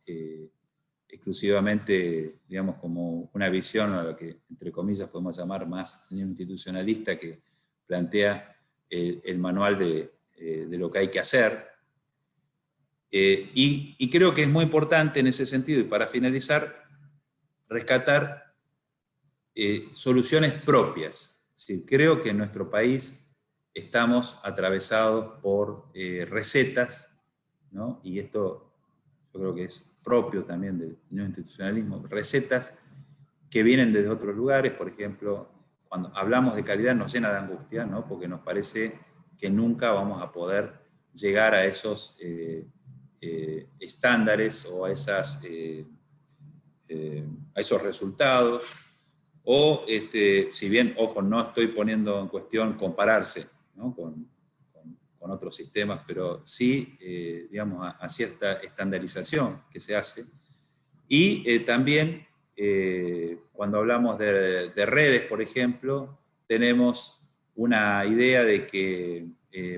exclusivamente, digamos, como una visión a lo que, entre comillas, podemos llamar más neoinstitucionalista, que plantea el manual de lo que hay que hacer. Y creo que es muy importante en ese sentido, y para finalizar, rescatar soluciones propias. Es decir, creo que en nuestro país estamos atravesados por recetas, ¿no? Y esto yo creo que es propio también del neoinstitucionalismo, recetas que vienen desde otros lugares. Por ejemplo, cuando hablamos de calidad nos llena de angustia, ¿no? Porque nos parece que nunca vamos a poder llegar a esos estándares o a esos resultados. O, si bien, ojo, no estoy poniendo en cuestión compararse, ¿no? con otros sistemas, pero sí, digamos, hacia esta estandarización que se hace. Y también, cuando hablamos de redes, por ejemplo, tenemos una idea de que,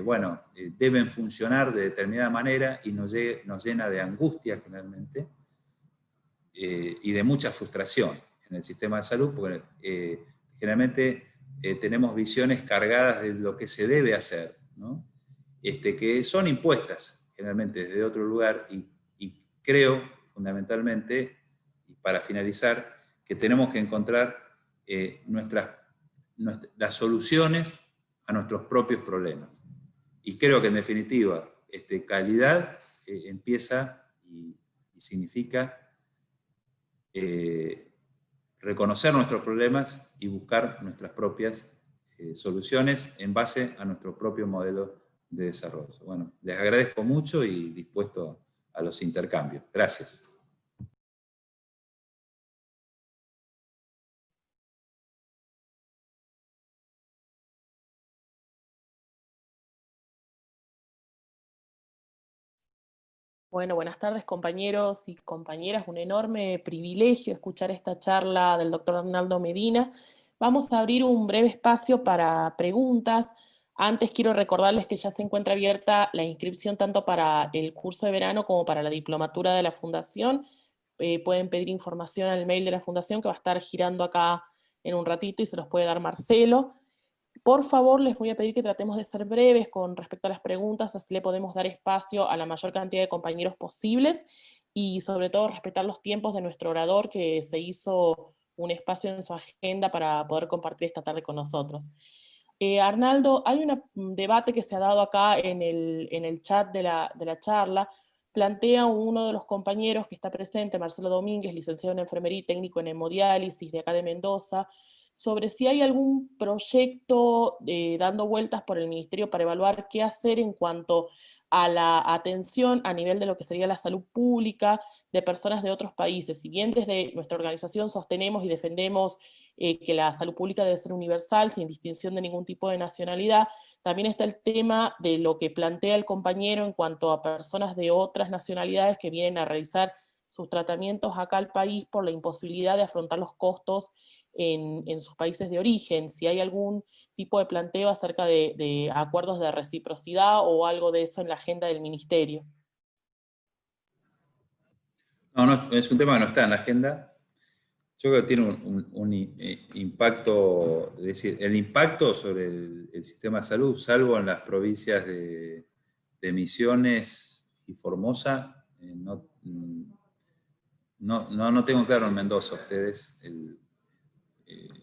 bueno, deben funcionar de determinada manera y nos llena de angustia generalmente y de mucha frustración en el sistema de salud, porque generalmente tenemos visiones cargadas de lo que se debe hacer, ¿no? Que son impuestas generalmente desde otro lugar, y creo fundamentalmente, y para finalizar, que tenemos que encontrar las soluciones a nuestros propios problemas. Y creo que en definitiva, calidad empieza y significa reconocer nuestros problemas y buscar nuestras propias soluciones en base a nuestro propio modelo de desarrollo. Bueno, les agradezco mucho y dispuesto a los intercambios. Gracias. Bueno, buenas tardes compañeros y compañeras, un enorme privilegio escuchar esta charla del doctor Arnaldo Medina. Vamos a abrir un breve espacio para preguntas. Antes quiero recordarles que ya se encuentra abierta la inscripción tanto para el curso de verano como para la diplomatura de la Fundación. Pueden pedir información al mail de la Fundación que va a estar girando acá en un ratito y se los puede dar Marcelo. Por favor, les voy a pedir que tratemos de ser breves con respecto a las preguntas, así le podemos dar espacio a la mayor cantidad de compañeros posibles y sobre todo respetar los tiempos de nuestro orador que se hizo un espacio en su agenda para poder compartir esta tarde con nosotros. Arnaldo, hay un debate que se ha dado acá en el chat de la charla. Plantea uno de los compañeros que está presente, Marcelo Domínguez, licenciado en enfermería y técnico en hemodiálisis de acá de Mendoza, sobre si hay algún proyecto dando vueltas por el Ministerio para evaluar qué hacer en cuanto a la atención a nivel de lo que sería la salud pública de personas de otros países. Si bien desde nuestra organización sostenemos y defendemos que la salud pública debe ser universal, sin distinción de ningún tipo de nacionalidad, también está el tema de lo que plantea el compañero en cuanto a personas de otras nacionalidades que vienen a realizar sus tratamientos acá al país por la imposibilidad de afrontar los costos en sus países de origen, si hay algún tipo de planteo acerca de acuerdos de reciprocidad o algo de eso en la agenda del ministerio. No, no, es un tema que no está en la agenda. Yo creo que tiene un impacto, es decir, el impacto sobre el sistema de salud, salvo en las provincias de Misiones y Formosa, no tengo claro en Mendoza ustedes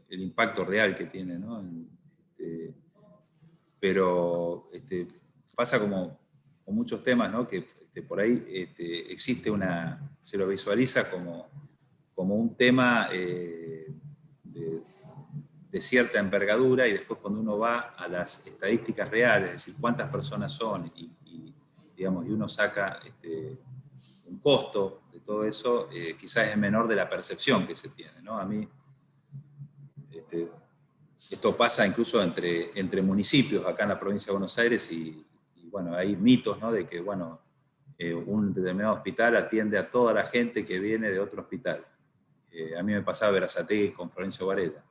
el impacto real que tiene, ¿no? Pero pasa como con muchos temas, ¿no? Que por ahí existe se lo visualiza como un tema de cierta envergadura, y después cuando uno va a las estadísticas reales, es decir, cuántas personas son, digamos, y uno saca un costo de todo eso, quizás es menor de la percepción que se tiene, ¿no? A mí, esto pasa incluso entre municipios acá en la provincia de Buenos Aires, y bueno, hay mitos, ¿no? De que, bueno, un determinado hospital atiende a toda la gente que viene de otro hospital. A mí me pasaba Berazategui con Florencio Varela.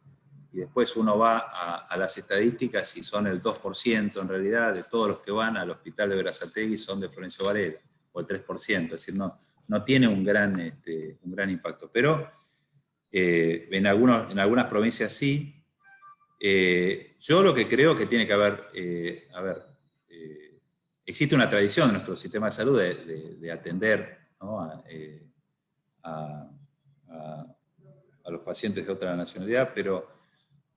Y después uno va a las estadísticas y son el 2% en realidad de todos los que van al hospital de Berazategui son de Florencio Varela, o el 3%, es decir, no tiene un gran impacto. Pero en algunas provincias sí. Yo lo que creo que tiene que haber, existe una tradición en nuestro sistema de salud de atender, ¿no? a los pacientes de otra nacionalidad, pero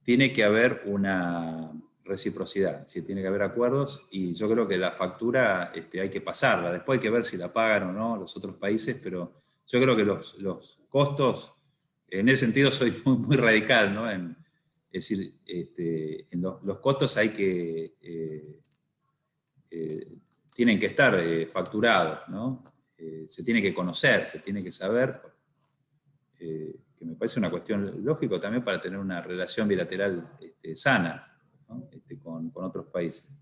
tiene que haber una reciprocidad, ¿sí? Tiene que haber acuerdos, y yo creo que la factura hay que pasarla, después hay que ver si la pagan o no los otros países, pero yo creo que los costos, en ese sentido soy muy, muy radical, ¿no? Es decir, en los costos hay que, tienen que estar facturados, ¿no? Se tiene que conocer, se tiene que saber, que me parece una cuestión lógica también para tener una relación bilateral sana, ¿no? Con otros países.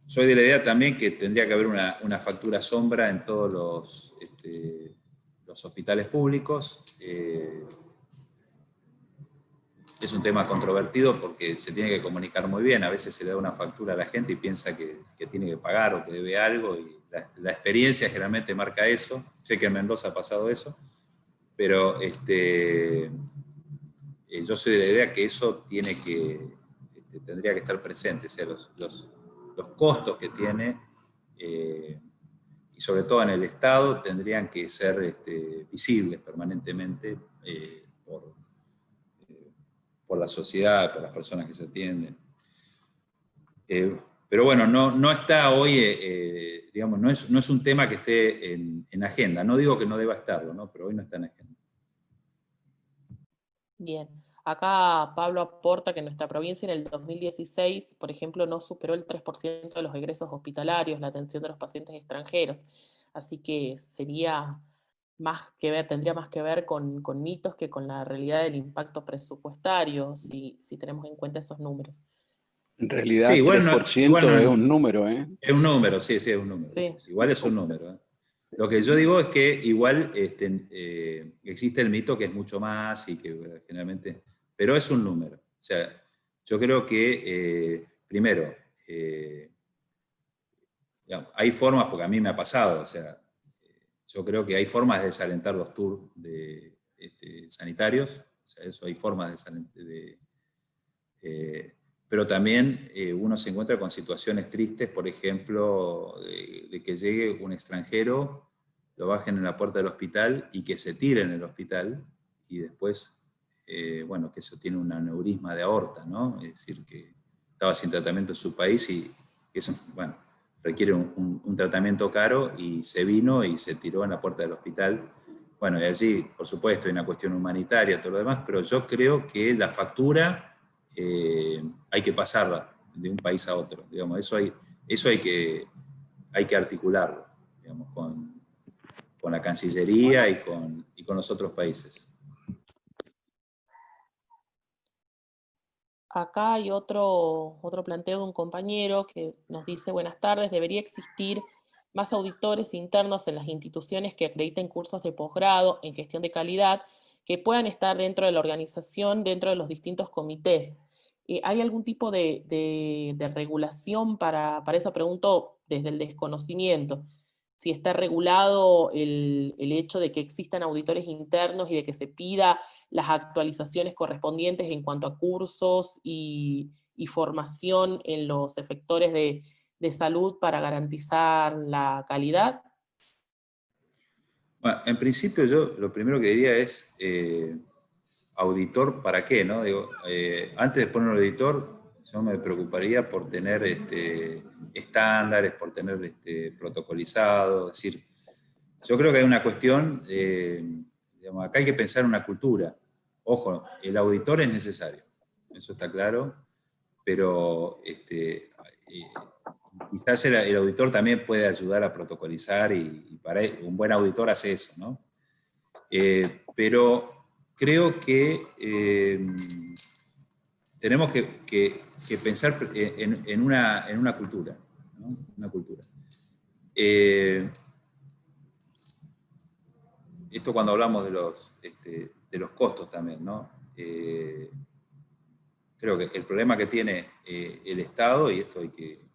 Soy de la idea también que tendría que haber una factura sombra en todos los hospitales públicos. Es un tema controvertido porque se tiene que comunicar muy bien. A veces se le da una factura a la gente y piensa que tiene que pagar o que debe algo, y la experiencia generalmente marca eso. Sé que en Mendoza ha pasado eso, pero yo soy de la idea que eso tendría que estar presente, o sea, los costos que tiene, y sobre todo en el Estado, tendrían que ser visibles permanentemente por la sociedad, por las personas que se atienden. Pero bueno, no está hoy, digamos, no es un tema que esté en agenda. No digo que no deba estarlo, ¿no? Pero hoy no está en agenda. Bien, acá Pablo aporta que en nuestra provincia en el 2016, por ejemplo, no superó el 3% de los egresos hospitalarios, la atención de los pacientes extranjeros. Así que sería más que ver, tendría más que ver con mitos que con la realidad del impacto presupuestario, si tenemos en cuenta esos números. En realidad, Sí, igual 3% no es un número, ¿eh? es un número, sí, es un número. Sí. Igual es un número. Lo que yo digo es que igual existe el mito que es mucho más y que generalmente... Pero es un número. O sea, yo creo que, primero, digamos, hay formas, porque a mí me ha pasado, o sea, yo creo que hay formas de desalentar los tours sanitarios, o sea, eso hay formas de desalentar, pero también uno se encuentra con situaciones tristes, por ejemplo, de que llegue un extranjero, lo bajen en la puerta del hospital y que se tire en el hospital y después, bueno, que eso tiene un aneurisma de aorta, ¿no? Es decir, que estaba sin tratamiento en su país y que eso, bueno, requiere un tratamiento caro y se vino y se tiró en la puerta del hospital. Bueno, y allí, por supuesto, hay una cuestión humanitaria, todo lo demás, pero yo creo que la factura hay que pasarla de un país a otro. Digamos, eso hay que articularlo, digamos, con la Cancillería y con los otros países. Acá hay otro planteo de un compañero que nos dice: buenas tardes, debería existir más auditores internos en las instituciones que acrediten cursos de posgrado en gestión de calidad, que puedan estar dentro de la organización, dentro de los distintos comités. ¿Hay algún tipo de regulación para eso? Pregunto desde el desconocimiento. Si está regulado el hecho de que existan auditores internos y de que se pida las actualizaciones correspondientes en cuanto a cursos y formación en los efectores de salud para garantizar la calidad. Bueno, en principio yo lo primero que diría es auditor, ¿para qué? ¿No? Digo, antes de poner un auditor, yo me preocuparía por tener estándares, por tener protocolizado, es decir, yo creo que hay una cuestión, digamos, acá hay que pensar en una cultura. Ojo, el auditor es necesario, eso está claro, pero quizás el auditor también puede ayudar a protocolizar y para un buen auditor hace eso, ¿no? Pero creo que tenemos que pensar en una cultura, ¿no? Una cultura. Esto cuando hablamos de los costos también, ¿no? Creo que el problema que tiene el Estado, y esto hay que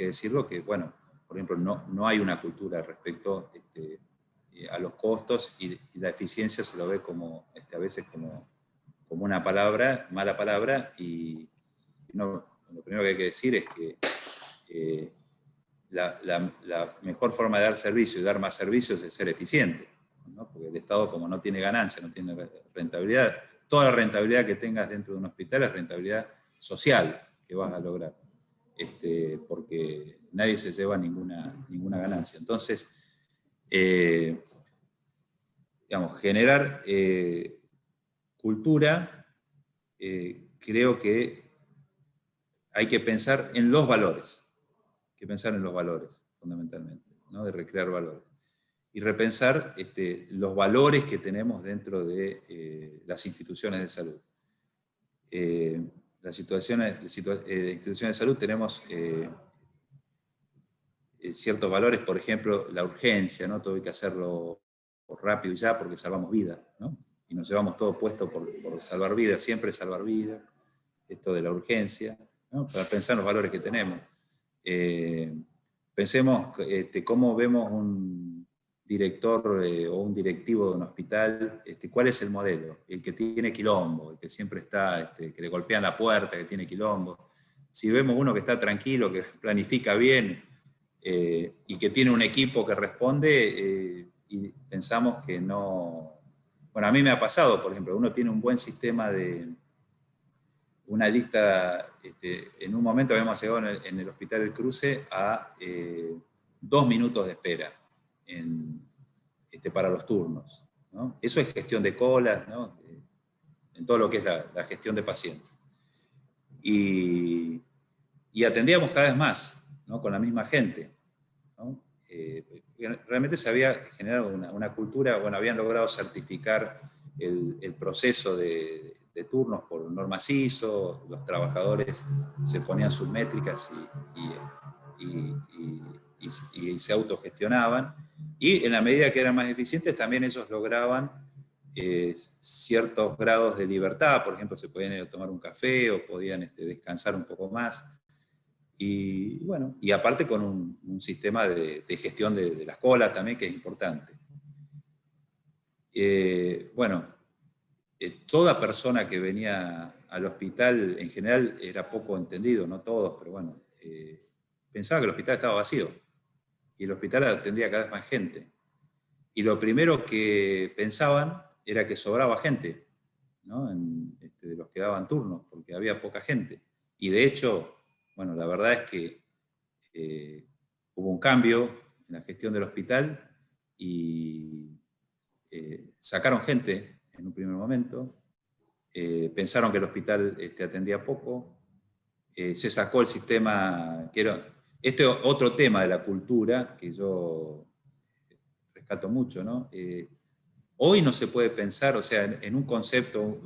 decirlo, que, bueno, por ejemplo, no hay una cultura respecto a los costos y la eficiencia se lo ve como, a veces como una palabra, mala palabra, y lo primero que hay que decir es que la mejor forma de dar servicio y dar más servicios es ser eficiente, ¿no? Porque el Estado, como no tiene ganancia, no tiene rentabilidad, toda la rentabilidad que tengas dentro de un hospital es rentabilidad social que vas a lograr, porque nadie se lleva ninguna ganancia. Entonces, digamos, generar cultura, creo que hay que pensar en los valores. Hay que pensar en los valores, fundamentalmente, ¿no? De recrear valores. Y repensar los valores que tenemos dentro de las instituciones de salud. Las instituciones de salud tenemos ciertos valores, por ejemplo, la urgencia, ¿no? Todo hay que hacerlo rápido y ya porque salvamos vidas, ¿no? Y nos llevamos todo puesto por salvar vidas, siempre salvar vidas, esto de la urgencia, ¿no? Para pensar en los valores que tenemos. Pensemos cómo vemos un director o un directivo de un hospital, cuál es el modelo, el que tiene quilombo, el que siempre está, que le golpean la puerta, que tiene quilombo. Si vemos uno que está tranquilo, que planifica bien y que tiene un equipo que responde, y pensamos que no... Bueno, a mí me ha pasado, por ejemplo, uno tiene un buen sistema de... una lista, en un momento habíamos llegado en el Hospital del Cruce a 2 minutos de espera para los turnos, ¿no? Eso es gestión de colas, ¿no? En todo lo que es la gestión de pacientes. Y atendíamos cada vez más, ¿no? Con la misma gente, ¿no? Realmente se había generado una cultura, bueno, habían logrado certificar el proceso de de turnos por normas ISO, los trabajadores se ponían sus métricas y se autogestionaban, y en la medida que eran más eficientes también ellos lograban ciertos grados de libertad. Por ejemplo, se podían ir a tomar un café o podían descansar un poco más. Y bueno, y aparte con un sistema de gestión de las colas también, que es importante. Toda persona que venía al hospital, en general era poco entendido, no todos, pero bueno, pensaba que el hospital estaba vacío y el hospital atendía cada vez más gente. Y lo primero que pensaban era que sobraba gente, ¿no? De los que daban turnos, porque había poca gente. Y de hecho, bueno, la verdad es que hubo un cambio en la gestión del hospital y sacaron gente en un primer momento, pensaron que el hospital atendía poco, se sacó el sistema, que era otro tema de la cultura que yo rescato mucho, ¿no? Hoy no se puede pensar, o sea, en un concepto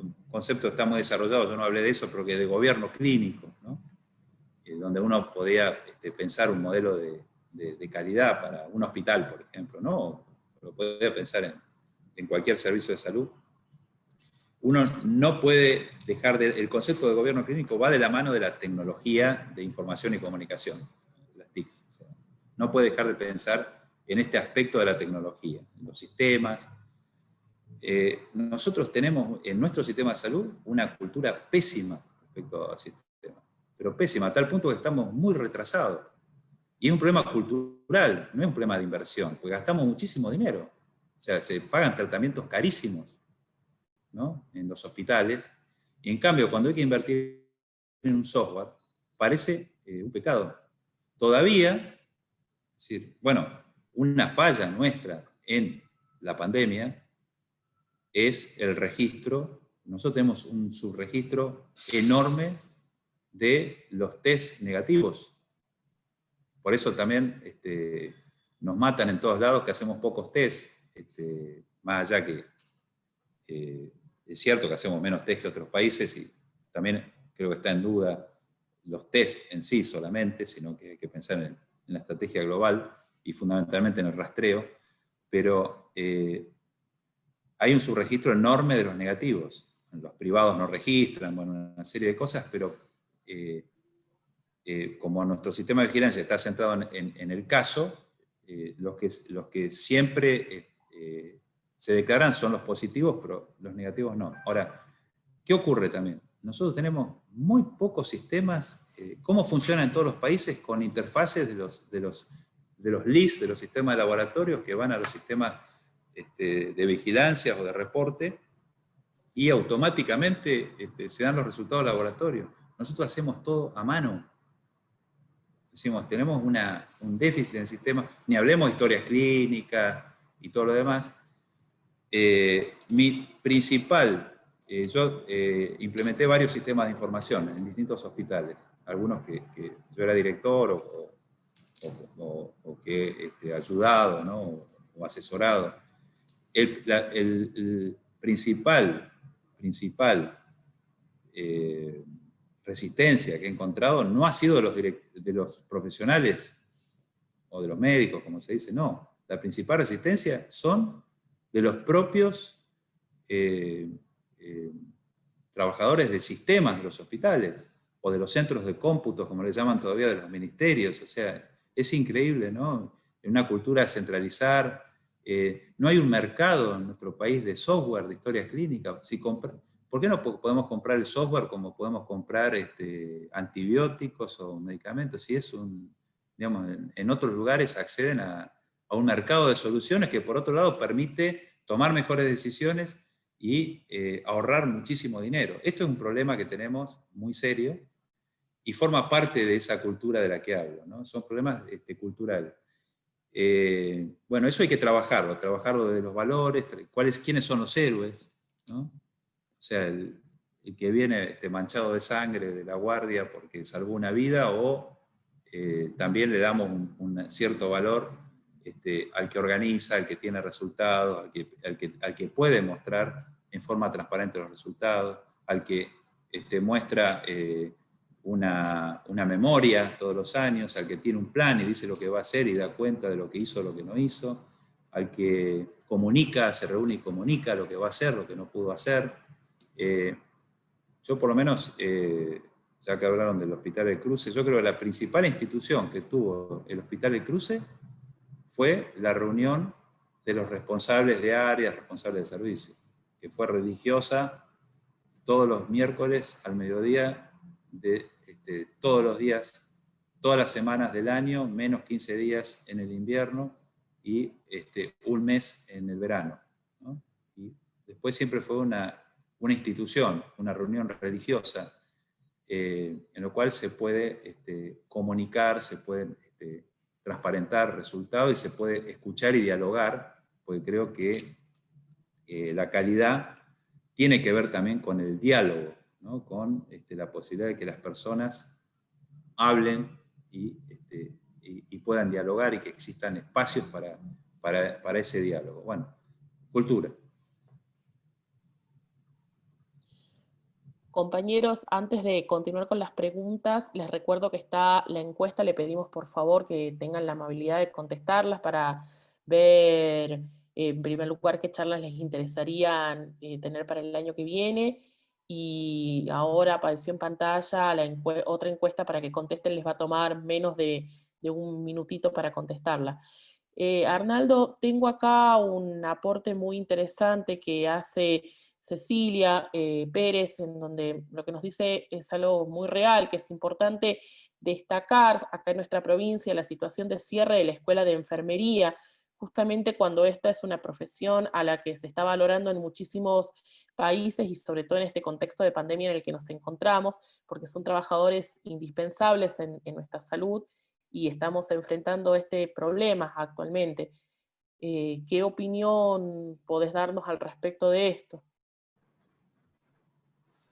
está muy desarrollado, yo no hablé de eso, pero que de gobierno clínico, ¿no? Donde uno podía pensar un modelo de calidad para un hospital, por ejemplo, ¿no? Lo podía pensar en cualquier servicio de salud. Uno no puede dejar el concepto de gobierno clínico va de la mano de la tecnología de información y comunicación, las TICs. O sea, no puede dejar de pensar en este aspecto de la tecnología, en los sistemas. Nosotros tenemos en nuestro sistema de salud una cultura pésima respecto al sistema, pero pésima, a tal punto que estamos muy retrasados. Y es un problema cultural, no es un problema de inversión, porque gastamos muchísimo dinero. O sea, se pagan tratamientos carísimos, ¿no? En los hospitales, y en cambio cuando hay que invertir en un software, parece un pecado. Todavía, es decir, bueno, una falla nuestra en la pandemia es el registro. Nosotros tenemos un subregistro enorme de los test negativos. Por eso también nos matan en todos lados que hacemos pocos test, más allá que es cierto que hacemos menos test que otros países, y también creo que está en duda los test en sí solamente, sino que hay que pensar en la estrategia global y fundamentalmente en el rastreo, pero hay un subregistro enorme de los negativos. Los privados no registran, bueno, una serie de cosas, pero como nuestro sistema de vigilancia está centrado en el caso, los que siempre se declaran son los positivos, pero los negativos no. Ahora, ¿qué ocurre también? Nosotros tenemos muy pocos sistemas. ¿Cómo funcionan en todos los países? Con interfaces de los LIS, de los sistemas de laboratorios, que van a los sistemas de vigilancia o de reporte, y automáticamente se dan los resultados del laboratorio. Nosotros hacemos todo a mano. Decimos, tenemos un déficit en el sistema, ni hablemos de historias clínicas y todo lo demás. Mi principal, yo implementé varios sistemas de información en distintos hospitales, algunos que yo era director o que he ayudado, ¿no? o asesorado. El principal resistencia que he encontrado no ha sido de los profesionales o de los médicos, como se dice, no. La principal resistencia son de los propios trabajadores de sistemas de los hospitales o de los centros de cómputo, como le llaman todavía, de los ministerios. O sea, es increíble, ¿no? En una cultura de centralizar. No hay un mercado en nuestro país de software de historias clínicas. ¿Por qué no podemos comprar el software como podemos comprar antibióticos o medicamentos? Si es digamos, en otros lugares acceden a un mercado de soluciones que por otro lado permite tomar mejores decisiones y ahorrar muchísimo dinero. Esto es un problema que tenemos muy serio y forma parte de esa cultura de la que hablo, ¿no? Son problemas culturales. Bueno, eso hay que trabajarlo desde los valores, quiénes son los héroes, ¿no? O sea, el que viene manchado de sangre de la guardia porque salvó una vida, o también le damos un cierto valor al que organiza, al que tiene resultados, al que puede mostrar en forma transparente los resultados. al que muestra una memoria todos los años, al que tiene un plan y dice lo que va a hacer y da cuenta de lo que hizo o lo que no hizo, al que comunica, se reúne y comunica lo que va a hacer, lo que no pudo hacer. Yo por lo menos, ya que hablaron del Hospital del Cruce, yo creo que la principal institución que tuvo el Hospital del Cruce fue la reunión de los responsables de áreas, responsables de servicio, que fue religiosa todos los miércoles al mediodía, todos los días, todas las semanas del año, menos 15 días en el invierno y un mes en el verano, ¿no? Y después siempre fue una institución, una reunión religiosa, en lo cual se puede comunicar, se pueden transparentar resultados y se puede escuchar y dialogar, porque creo que la calidad tiene que ver también con el diálogo, ¿no? Con la posibilidad de que las personas hablen y puedan dialogar y que existan espacios para ese diálogo. Bueno, cultura. Compañeros, antes de continuar con las preguntas, les recuerdo que está la encuesta, le pedimos por favor que tengan la amabilidad de contestarlas para ver, en primer lugar, qué charlas les interesarían tener para el año que viene, y ahora apareció en pantalla otra encuesta para que contesten, les va a tomar menos de un minutito para contestarla. Arnaldo, tengo acá un aporte muy interesante que hace Cecilia Pérez, en donde lo que nos dice es algo muy real, que es importante destacar acá en nuestra provincia la situación de cierre de la escuela de enfermería, justamente cuando esta es una profesión a la que se está valorando en muchísimos países y sobre todo en este contexto de pandemia en el que nos encontramos, porque son trabajadores indispensables en nuestra salud y estamos enfrentando este problema actualmente. ¿Qué opinión podés darnos al respecto de esto?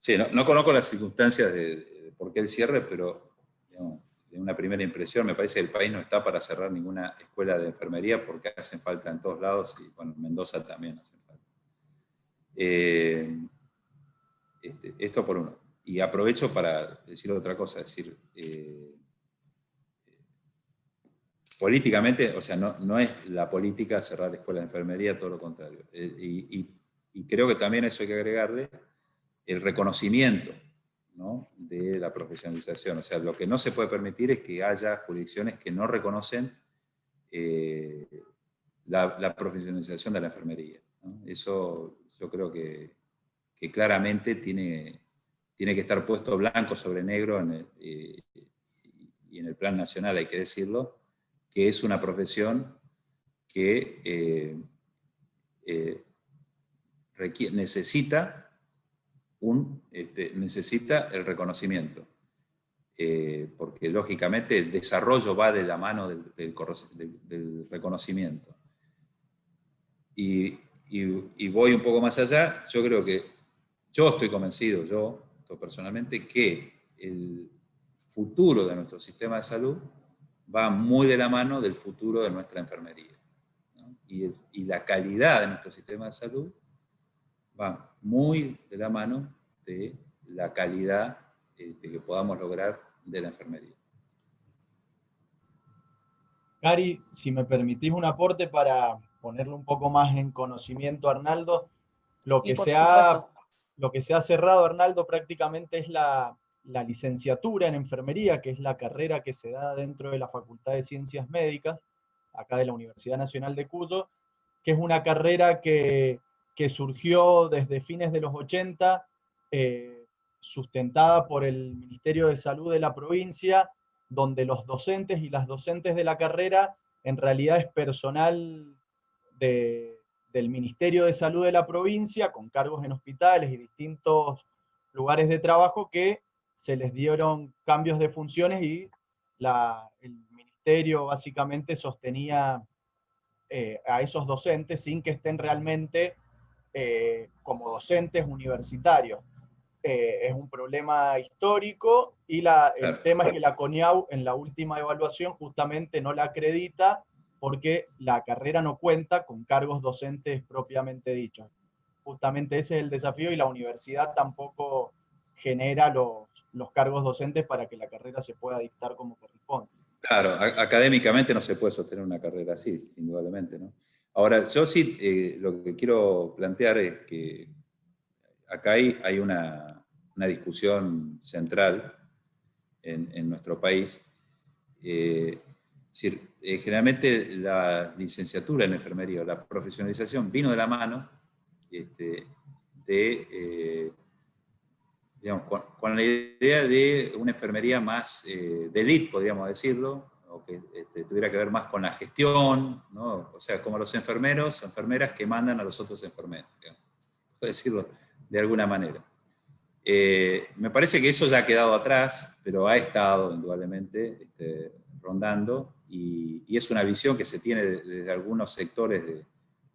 Sí, no conozco las circunstancias de por qué el cierre, pero digamos, de una primera impresión me parece que el país no está para cerrar ninguna escuela de enfermería porque hacen falta en todos lados y bueno, en Mendoza también hacen falta. Esto por uno. Y aprovecho para decir otra cosa, es decir, políticamente, o sea, no es la política cerrar escuelas de enfermería, todo lo contrario. Y creo que también a eso hay que agregarle el reconocimiento, ¿no?, de la profesionalización. O sea, lo que no se puede permitir es que haya jurisdicciones que no reconocen la profesionalización de la enfermería, ¿no? Eso yo creo que claramente tiene que estar puesto blanco sobre negro y en el plan nacional hay que decirlo, que es una profesión que necesita el reconocimiento, porque lógicamente el desarrollo va de la mano del reconocimiento. Y voy un poco más allá, yo creo que, yo estoy convencido, yo personalmente, que el futuro de nuestro sistema de salud va muy de la mano del futuro de nuestra enfermería, ¿no? Y la calidad de nuestro sistema de salud va muy de la mano de la calidad que podamos lograr de la enfermería. Cari, si me permitís un aporte para ponerlo un poco más en conocimiento, Arnaldo, lo Sí, que por se ha, supuesto. lo que se ha cerrado, Arnaldo, prácticamente es la licenciatura en enfermería, que es la carrera que se da dentro de la Facultad de Ciencias Médicas, acá de la Universidad Nacional de Cuyo, que es una carrera que surgió desde fines de los 80, sustentada por el Ministerio de Salud de la provincia, donde los docentes y las docentes de la carrera en realidad es personal del Ministerio de Salud de la provincia, con cargos en hospitales y distintos lugares de trabajo, que se les dieron cambios de funciones y el ministerio básicamente sostenía a esos docentes sin que estén realmente como docentes universitarios. Es un problema histórico y el tema es que la CONIAU en la última evaluación justamente no la acredita porque la carrera no cuenta con cargos docentes propiamente dichos. justamente ese es el desafío, y la universidad tampoco genera los cargos docentes para que la carrera se pueda dictar como corresponde. Claro, académicamente no se puede sostener una carrera así, indudablemente, ¿no? Ahora, yo sí lo que quiero plantear es que acá hay una discusión central en nuestro país. Es decir, generalmente la licenciatura en enfermería o la profesionalización vino de la mano digamos, con la idea de una enfermería más de élite, podríamos decirlo, o que tuviera que ver más con la gestión, ¿no? O sea, como los enfermeros o enfermeras que mandan a los otros enfermeros, digamos, por decirlo de alguna manera. Me parece que eso ya ha quedado atrás, pero ha estado indudablemente rondando, y es una visión que se tiene desde algunos sectores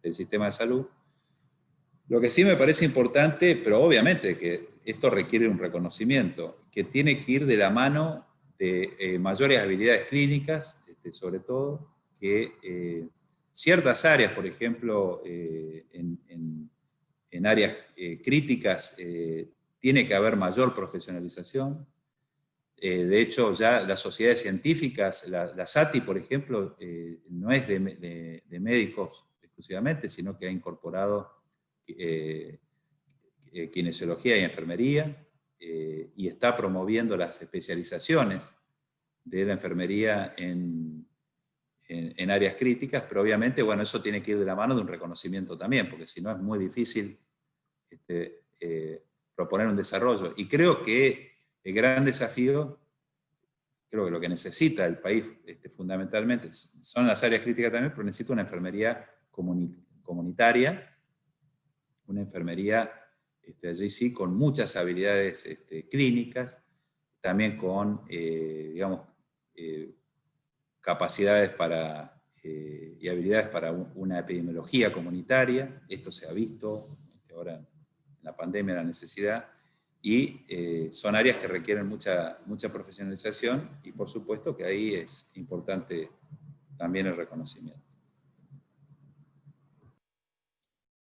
del sistema de salud. Lo que sí me parece importante, pero obviamente que esto requiere un reconocimiento, que tiene que ir de la mano de mayores habilidades clínicas, sobre todo, que ciertas áreas, por ejemplo, en áreas críticas, tiene que haber mayor profesionalización. De hecho, ya las sociedades científicas, la SATI, por ejemplo, no es de médicos exclusivamente, sino que ha incorporado kinesiología y enfermería, y está promoviendo las especializaciones de la enfermería en áreas críticas, pero obviamente, bueno, eso tiene que ir de la mano de un reconocimiento también, porque si no es muy difícil proponer un desarrollo. Y creo que el gran desafío, creo que lo que necesita el país fundamentalmente, son las áreas críticas también, pero necesita una enfermería comunitaria, una enfermería allí sí con muchas habilidades clínicas, también con, digamos, capacidades y habilidades para una epidemiología comunitaria. Esto se ha visto ahora en la pandemia, la necesidad, y son áreas que requieren mucha profesionalización, y por supuesto que ahí es importante también el reconocimiento.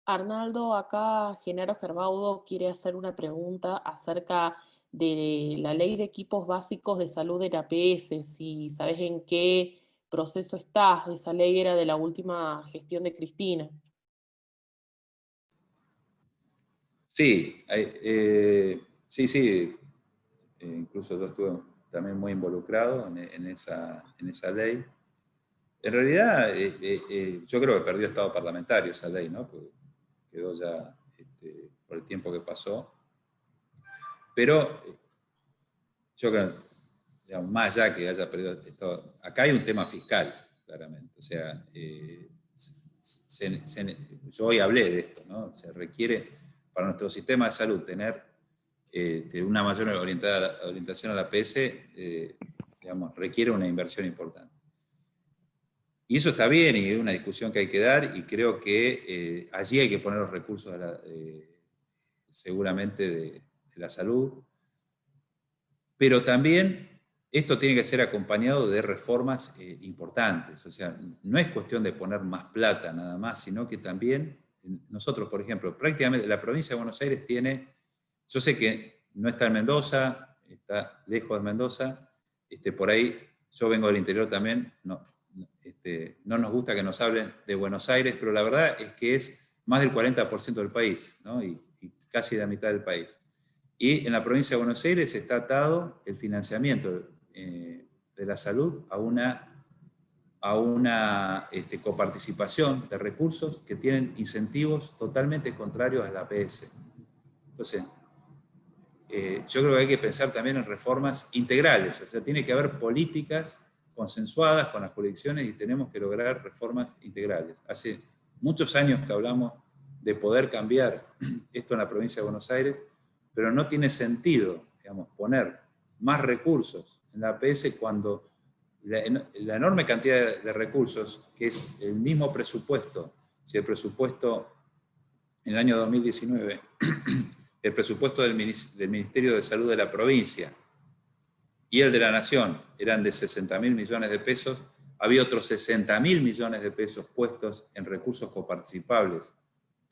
Arnaldo, acá Genaro Gerbaudo quiere hacer una pregunta acerca de la ley de equipos básicos de salud de la APS, si sabes en qué proceso está. Esa ley era de la última gestión de Cristina. Sí, sí. Incluso yo estuve también muy involucrado en esa ley. En realidad, yo creo que perdió estado parlamentario esa ley, ¿no? Porque quedó ya por el tiempo que pasó. Pero yo creo, digamos, más allá que haya perdido estado, acá hay un tema fiscal, claramente. O sea, yo hoy hablé de esto, ¿no? Se requiere para nuestro sistema de salud tener una mayor orientación a la APS, digamos, requiere una inversión importante. Y eso está bien, y es una discusión que hay que dar, y creo que allí hay que poner los recursos seguramente de la salud, pero también esto tiene que ser acompañado de reformas importantes. O sea, no es cuestión de poner más plata nada más, sino que también nosotros, por ejemplo, prácticamente la provincia de Buenos Aires tiene, yo sé que no está en Mendoza, está lejos de Mendoza, por ahí yo vengo del interior también, no nos gusta que nos hablen de Buenos Aires, pero la verdad es que es más del 40% del país, ¿no? y casi la mitad del país. Y en la provincia de Buenos Aires está atado el financiamiento de la salud a una coparticipación de recursos que tienen incentivos totalmente contrarios a la APS. Entonces, yo creo que hay que pensar también en reformas integrales, o sea, tiene que haber políticas consensuadas con las jurisdicciones, y tenemos que lograr reformas integrales. Hace muchos años que hablamos de poder cambiar esto en la provincia de Buenos Aires, pero no tiene sentido, digamos, poner más recursos en la APS cuando la enorme cantidad de recursos, que es el mismo presupuesto, si el presupuesto en el año 2019, el presupuesto del Ministerio de Salud de la provincia y el de la Nación eran de 60.000 millones de pesos, había otros 60.000 millones de pesos puestos en recursos coparticipables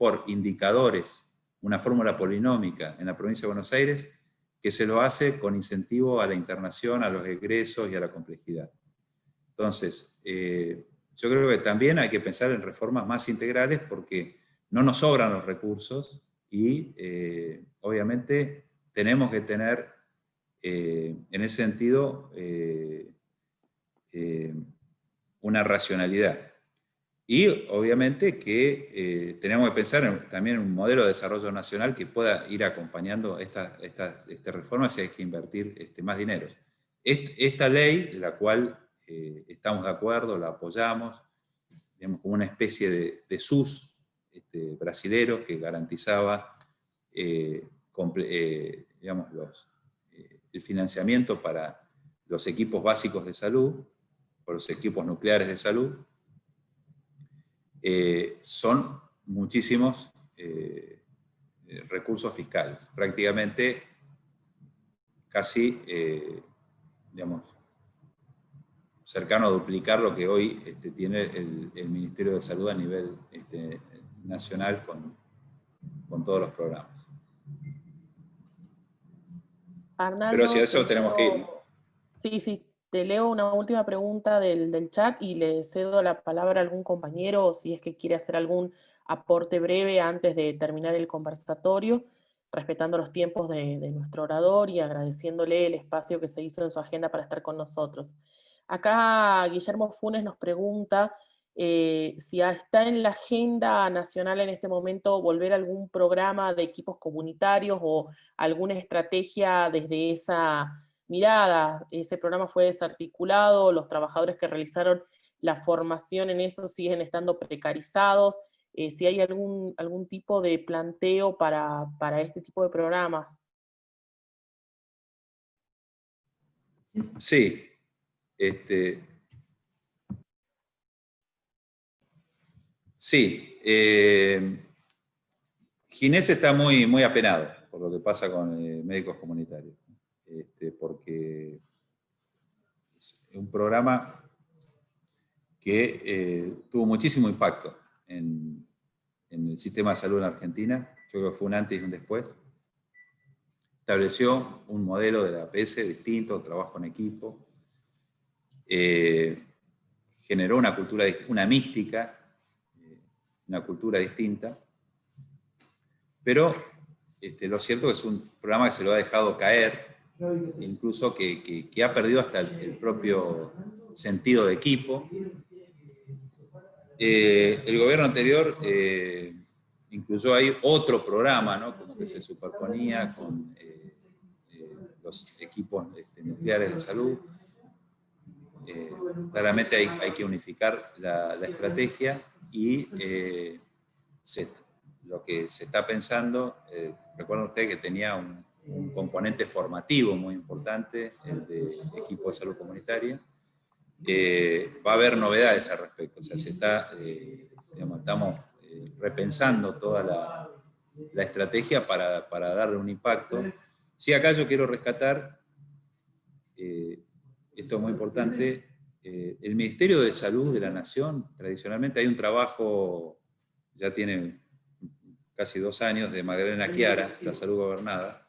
por indicadores, una fórmula polinómica en la provincia de Buenos Aires, que se lo hace con incentivo a la internación, a los egresos y a la complejidad. Entonces, yo creo que también hay que pensar en reformas más integrales porque no nos sobran los recursos y obviamente tenemos que tener en ese sentido una racionalidad. Y obviamente que tenemos que pensar también en un modelo de desarrollo nacional que pueda ir acompañando estas reformas y hay que invertir más dinero. Esta ley, de la cual estamos de acuerdo, la apoyamos, digamos, como una especie de SUS brasilero que garantizaba digamos, el financiamiento para los equipos básicos de salud, o los equipos nucleares de salud. Son muchísimos recursos fiscales, prácticamente casi, digamos, cercano a duplicar lo que hoy tiene el Ministerio de Salud a nivel nacional con todos los programas. Arnaldo, pero hacia eso tenemos que ir. Sí, te leo una última pregunta del chat y le cedo la palabra a algún compañero, o si es que quiere hacer algún aporte breve antes de terminar el conversatorio, respetando los tiempos de nuestro orador y agradeciéndole el espacio que se hizo en su agenda para estar con nosotros. Acá Guillermo Funes nos pregunta si está en la agenda nacional en este momento volver a algún programa de equipos comunitarios o alguna estrategia desde esa mirada. Ese programa fue desarticulado, los trabajadores que realizaron la formación en eso siguen estando precarizados. Si hay algún tipo de planteo para este tipo de programas. Sí. Sí. Ginés está muy apenado por lo que pasa con médicos comunitarios, porque es un programa que tuvo muchísimo impacto en el sistema de salud en Argentina. Yo creo que fue un antes y un después. Estableció un modelo de la APS distinto, trabajo en equipo, generó una cultura, una mística, una cultura distinta, pero lo cierto es que es un programa que se lo ha dejado caer, incluso que ha perdido hasta el propio sentido de equipo. El gobierno anterior incluyó ahí otro programa, ¿no? Como que se superponía con los equipos nucleares de salud. Claramente hay que unificar la estrategia y lo que se está pensando, recuerden ustedes que tenía un componente formativo muy importante, el de equipo de salud comunitaria. Va a haber novedades al respecto, o sea, estamos repensando toda la estrategia para darle un impacto. Sí, acá yo quiero rescatar, esto es muy importante, el Ministerio de Salud de la Nación, tradicionalmente hay un trabajo, ya tiene casi 2 años, de Magdalena Chiara, La Salud Gobernada,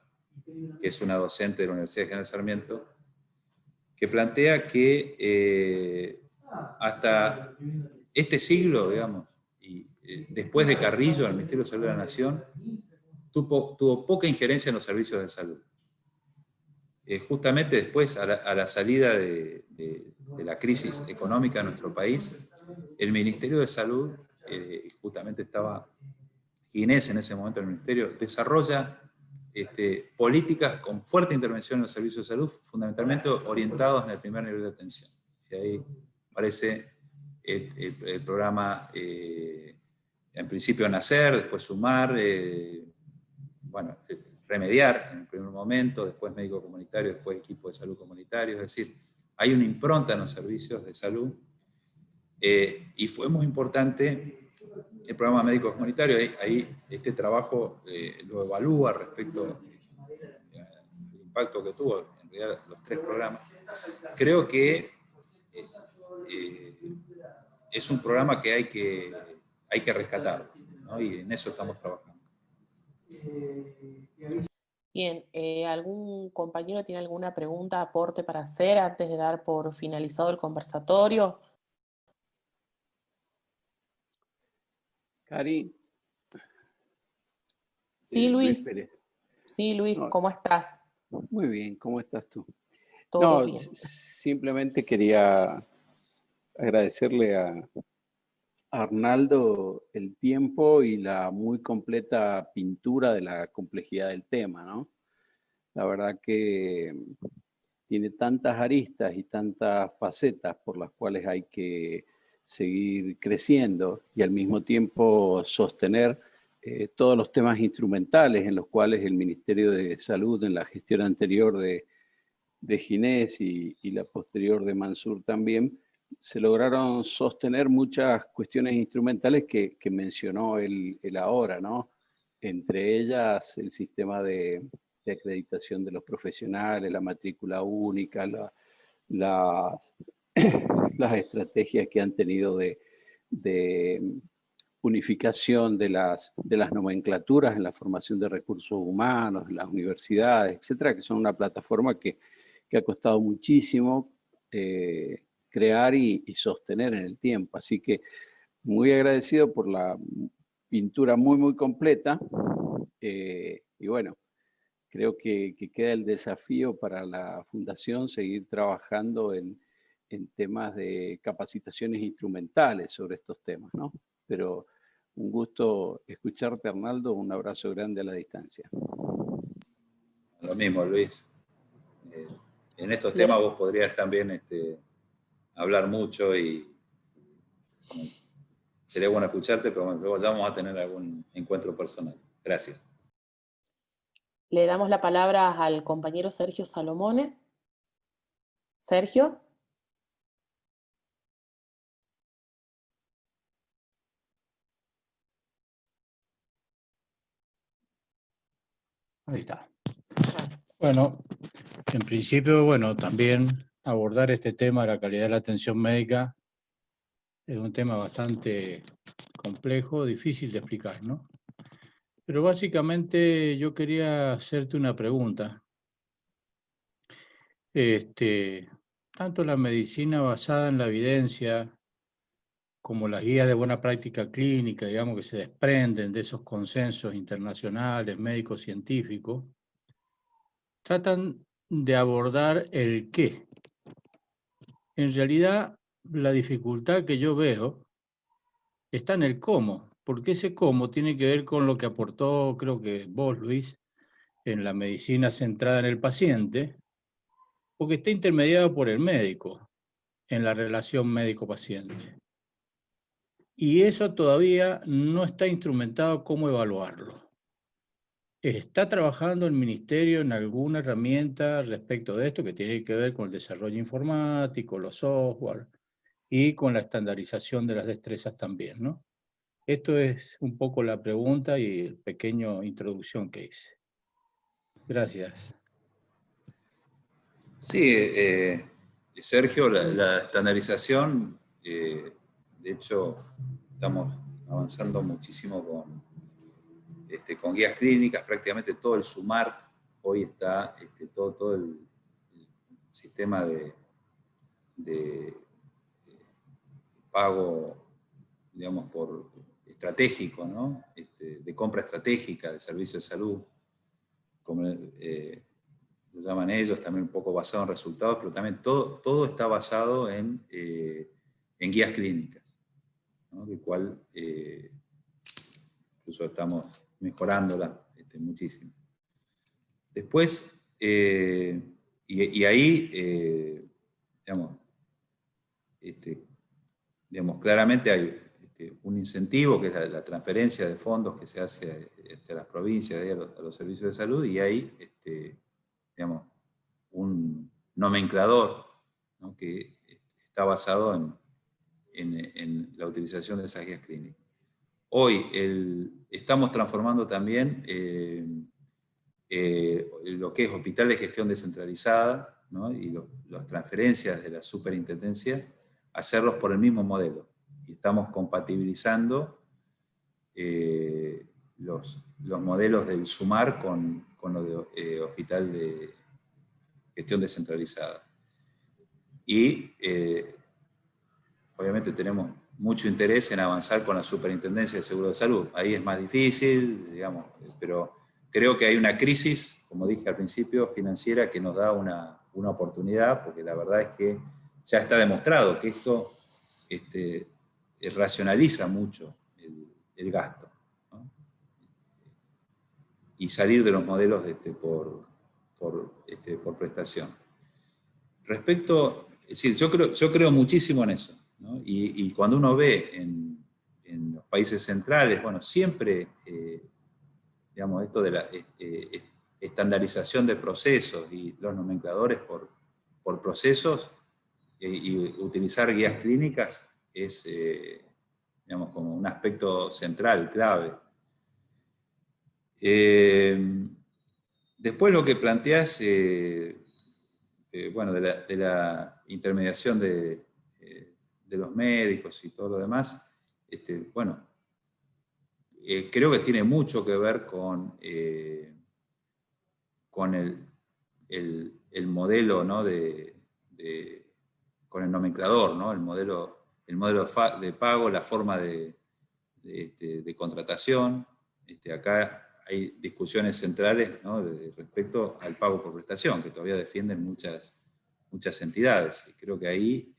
que es una docente de la Universidad General Sarmiento, que plantea que hasta este siglo, digamos, y después de Carrillo, el Ministerio de Salud de la Nación tuvo poca injerencia en los servicios de salud. Justamente después, a la salida de la crisis económica de nuestro país, el Ministerio de Salud, justamente estaba Ginés en ese momento en el Ministerio, desarrolla políticas con fuerte intervención en los servicios de salud, fundamentalmente orientados en el primer nivel de atención. Y ahí aparece el programa, en principio Nacer, después Sumar, bueno, Remediar en el primer momento, después médico comunitario, después equipo de salud comunitario, es decir, hay una impronta en los servicios de salud, y fue muy importante el programa de médicos comunitarios. Ahí este trabajo lo evalúa respecto al impacto que tuvo en realidad los 3 programas. Creo que es un programa que hay que rescatar, ¿no? ¿no? Y en eso estamos trabajando. Bien, ¿algún compañero tiene alguna pregunta, aporte para hacer antes de dar por finalizado el conversatorio? Cari. Sí, Luis. Pérez. Sí, Luis, No, ¿cómo estás? muy bien, ¿cómo estás tú? Todo bien. Simplemente quería agradecerle a Arnaldo el tiempo y la muy completa pintura de la complejidad del tema, ¿no? La verdad que tiene tantas aristas y tantas facetas por las cuales hay que seguir creciendo y al mismo tiempo sostener todos los temas instrumentales en los cuales el Ministerio de Salud en la gestión anterior de Ginés y la posterior de Mansur también, se lograron sostener muchas cuestiones instrumentales que mencionó él ahora, ¿no? Entre ellas el sistema de acreditación de los profesionales, la matrícula única, las estrategias que han tenido de unificación de las nomenclaturas en la formación de recursos humanos, en las universidades, etcétera, que son una plataforma que ha costado muchísimo crear y sostener en el tiempo. Así que muy agradecido por la pintura muy, muy completa. Y bueno, creo que queda el desafío para la Fundación seguir trabajando en temas de capacitaciones instrumentales sobre estos temas, ¿no? Pero un gusto escucharte, Arnaldo. Un abrazo grande a la distancia. Lo mismo, Luis. En estos temas vos podrías también hablar mucho y sería bueno escucharte, pero bueno, luego ya vamos a tener algún encuentro personal. Gracias. Le damos la palabra al compañero Sergio Salomone. Sergio. Ahí está. Bueno, en principio, bueno, también abordar este tema de la calidad de la atención médica es un tema bastante complejo, difícil de explicar, ¿no? Pero básicamente yo quería hacerte una pregunta. Tanto la medicina basada en la evidencia como las guías de buena práctica clínica, digamos, que se desprenden de esos consensos internacionales, médicos, científicos, tratan de abordar el qué. En realidad, la dificultad que yo veo está en el cómo, porque ese cómo tiene que ver con lo que aportó, creo que vos, Luis, en la medicina centrada en el paciente, porque está intermediado por el médico en la relación médico-paciente. Y eso todavía no está instrumentado cómo evaluarlo. ¿Está trabajando el ministerio en alguna herramienta respecto de esto que tiene que ver con el desarrollo informático, los software y con la estandarización de las destrezas también, ¿no? Esto es un poco la pregunta y el pequeño introducción que hice. Gracias. Sí, Sergio, la estandarización, de hecho, estamos avanzando muchísimo con guías clínicas, prácticamente todo el SUMAR hoy está, todo el sistema de pago, digamos, por estratégico, ¿no? De compra estratégica de servicios de salud, como lo llaman ellos, también un poco basado en resultados, pero también todo está basado en guías clínicas, ¿no? Del cual incluso estamos mejorándola muchísimo. Después, y ahí, digamos, claramente hay un incentivo, que es la transferencia de fondos que se hace a las provincias, a los servicios de salud, y hay, digamos, un nomenclador, ¿no? Que está basado en la utilización de esas guías clínicas. Hoy estamos transformando también lo que es hospital de gestión descentralizada, ¿no? Y las transferencias de la superintendencia, hacerlos por el mismo modelo. Y estamos compatibilizando los modelos del SUMAR con lo de Hospital de Gestión Descentralizada. Y obviamente tenemos mucho interés en avanzar con la Superintendencia de Seguro de Salud. Ahí es más difícil, digamos, pero creo que hay una crisis, como dije al principio, financiera, que nos da una oportunidad, porque la verdad es que ya está demostrado que esto racionaliza mucho el gasto, ¿no? Y salir de los modelos por prestación. Respecto, es decir, yo creo muchísimo en eso, ¿no? Y cuando uno ve en los países centrales, bueno, siempre, digamos, esto de la estandarización de procesos y los nomencladores por procesos y utilizar guías clínicas es, digamos, como un aspecto central, clave. Después lo que planteás, bueno, de la intermediación de los médicos y todo lo demás, bueno, creo que tiene mucho que ver con el modelo, ¿no? Con el nomenclador, ¿no? El modelo de pago, la forma de contratación. Acá hay discusiones centrales, ¿no? Respecto al pago por prestación, que todavía defienden muchas entidades. Y creo que ahí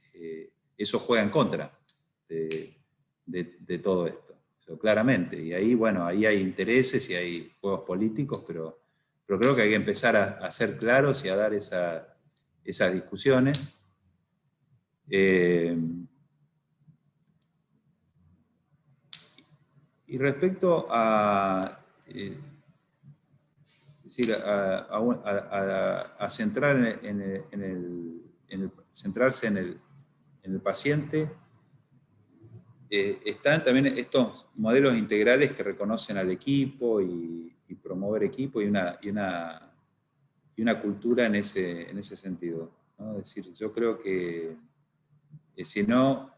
eso juega en contra de todo esto, pero claramente. Y ahí, bueno, ahí hay intereses y hay juegos políticos, pero creo que hay que empezar a ser claros y a dar esas discusiones. Y respecto a centrar centrarse en el paciente, están también estos modelos integrales que reconocen al equipo y promover equipo y una cultura en ese sentido, ¿no? Es decir, yo creo que si no,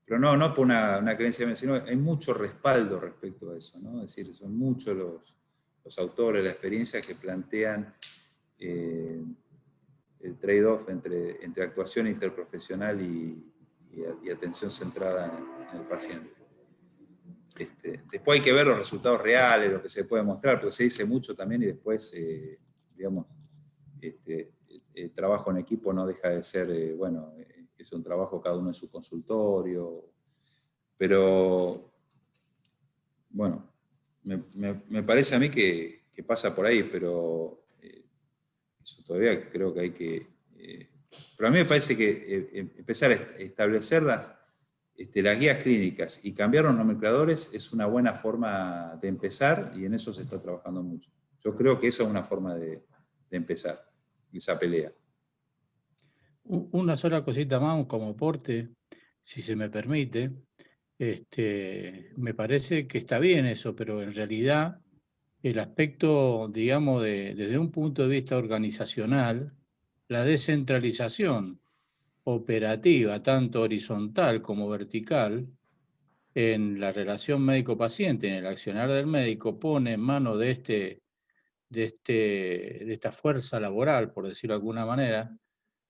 pero no por una creencia mía, sino hay mucho respaldo respecto a eso, ¿no? Es decir, son muchos los autores, la experiencia que plantean el trade-off entre actuación interprofesional y atención centrada en el paciente. Después hay que ver los resultados reales, lo que se puede mostrar, porque se dice mucho también y después, digamos, el trabajo en equipo no deja de ser, bueno, es un trabajo cada uno en su consultorio, pero, bueno, me parece a mí que pasa por ahí, pero eso todavía creo que hay que... pero a mí me parece que empezar a establecer las guías clínicas y cambiar los nomencladores es una buena forma de empezar y en eso se está trabajando mucho. Yo creo que esa es una forma de empezar esa pelea. Una sola cosita más como aporte, si se me permite. Me parece que está bien eso, pero en realidad el aspecto, digamos, desde un punto de vista organizacional, la descentralización operativa, tanto horizontal como vertical, en la relación médico-paciente, en el accionar del médico, pone en mano de esta fuerza laboral, por decirlo de alguna manera,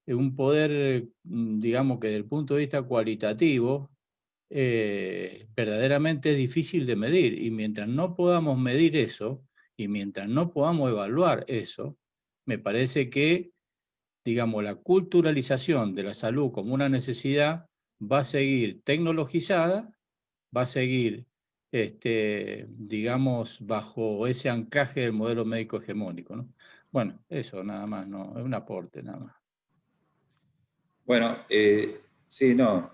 un poder, digamos que desde el punto de vista cualitativo, verdaderamente es difícil de medir. Y mientras no podamos medir eso, y mientras no podamos evaluar eso, me parece que, digamos, la culturalización de la salud como una necesidad va a seguir tecnologizada, va a seguir, digamos, bajo ese anclaje del modelo médico hegemónico, ¿no? Bueno, eso nada más, no, es un aporte nada más. Bueno, sí, no.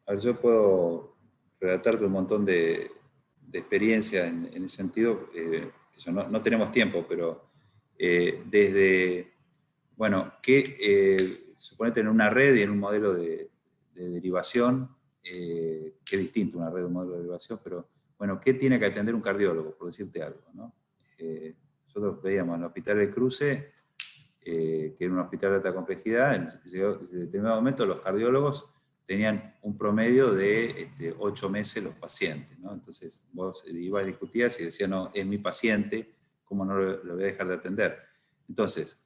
A ver, yo puedo relatarte un montón de experiencia en ese sentido. Eso, no tenemos tiempo, pero desde, bueno, suponete en una red y en un modelo de derivación, que es distinto una red de un modelo de derivación, pero bueno, ¿qué tiene que atender un cardiólogo, por decirte algo, ¿no? Nosotros veíamos en el Hospital del Cruce, que era un hospital de alta complejidad, en determinado momento los cardiólogos tenían un promedio de 8 meses los pacientes, ¿no? Entonces vos ibas a discutir y decías, no, es mi paciente, ¿cómo no lo voy a dejar de atender? Entonces,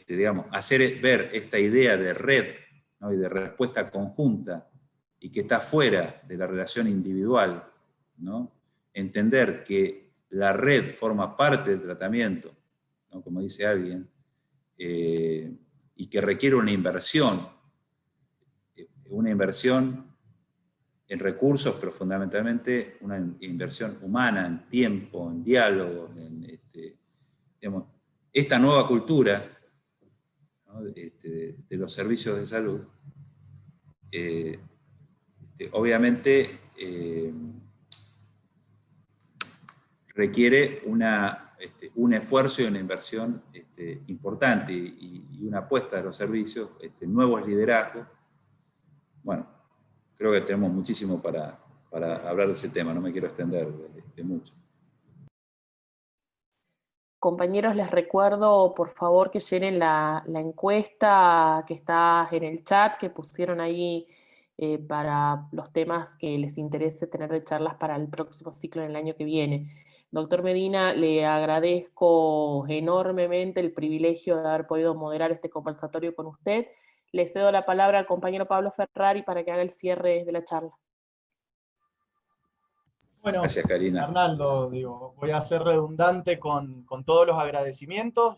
digamos, hacer ver esta idea de red, ¿no? Y de respuesta conjunta, y que está fuera de la relación individual, ¿no? Entender que la red forma parte del tratamiento, ¿no? Como dice alguien, y que requiere una inversión en recursos, pero fundamentalmente una inversión humana, en tiempo, en diálogo, digamos, esta nueva cultura, ¿no? de los servicios de salud, obviamente requiere un esfuerzo y una inversión importante y una apuesta de los servicios, nuevos liderazgos. Bueno, creo que tenemos muchísimo para hablar de ese tema, no me quiero extender mucho. Compañeros, les recuerdo, por favor, que llenen la encuesta que está en el chat, que pusieron ahí para los temas que les interese tener de charlas para el próximo ciclo en el año que viene. Doctor Medina, le agradezco enormemente el privilegio de haber podido moderar este conversatorio con usted. Le cedo la palabra al compañero Pablo Ferrari para que haga el cierre de la charla. Bueno, gracias, Karina. Arnaldo, voy a ser redundante con todos los agradecimientos.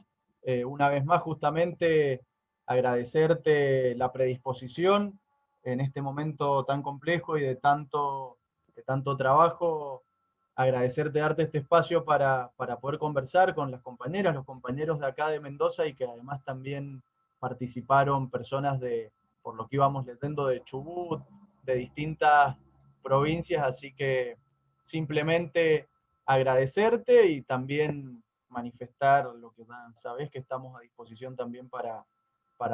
Una vez más, justamente, agradecerte la predisposición en este momento tan complejo y de tanto trabajo. Agradecerte, darte este espacio para poder conversar con las compañeras, los compañeros de acá de Mendoza, y que además también participaron personas por lo que íbamos leyendo, de Chubut, de distintas provincias, así que simplemente agradecerte y también manifestar lo que sabés, que estamos a disposición también para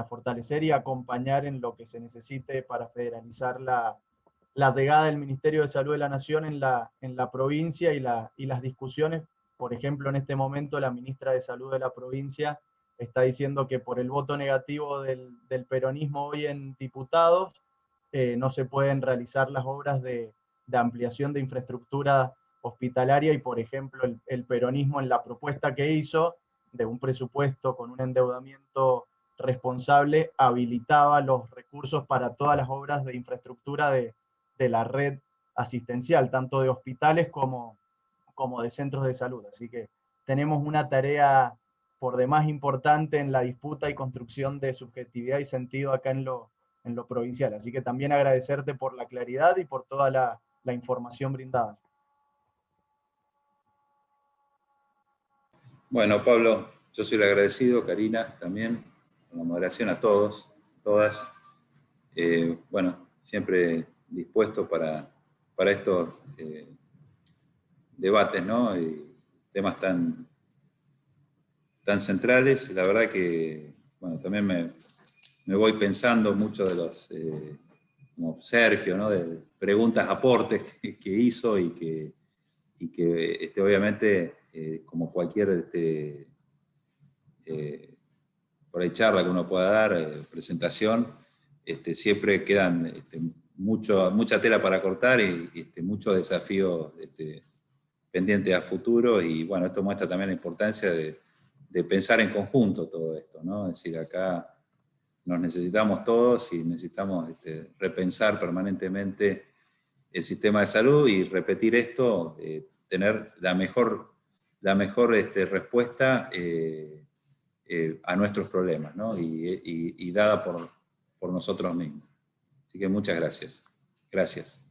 fortalecer y acompañar en lo que se necesite para federalizar la llegada del Ministerio de Salud de la Nación en la provincia, y las discusiones. Por ejemplo, en este momento la ministra de Salud de la provincia está diciendo que por el voto negativo del peronismo hoy en diputados, no se pueden realizar las obras de ampliación de infraestructura hospitalaria, y por ejemplo el peronismo, en la propuesta que hizo de un presupuesto con un endeudamiento responsable, habilitaba los recursos para todas las obras de infraestructura de la red asistencial, tanto de hospitales como de centros de salud. Así que tenemos una tarea por demás importante en la disputa y construcción de subjetividad y sentido acá en lo provincial. Así que también agradecerte por la claridad y por toda la información brindada. Bueno, Pablo, yo soy el agradecido, Karina también, con la moderación, a todos, todas. Bueno, siempre dispuesto para estos debates, ¿no? Y temas tan centrales. La verdad que, bueno, también me voy pensando mucho de los, como Sergio, ¿no? De preguntas, aportes que hizo, y que obviamente, como cualquier por ahí charla que uno pueda dar, presentación, siempre quedan mucha tela para cortar, y muchos desafíos pendientes a futuro. Y bueno, esto muestra también la importancia de pensar en conjunto todo esto, ¿no? Es decir, acá nos necesitamos todos y necesitamos repensar permanentemente el sistema de salud y repetir esto, tener la mejor respuesta a nuestros problemas, ¿no? Y dada por nosotros mismos. Así que muchas gracias. Gracias.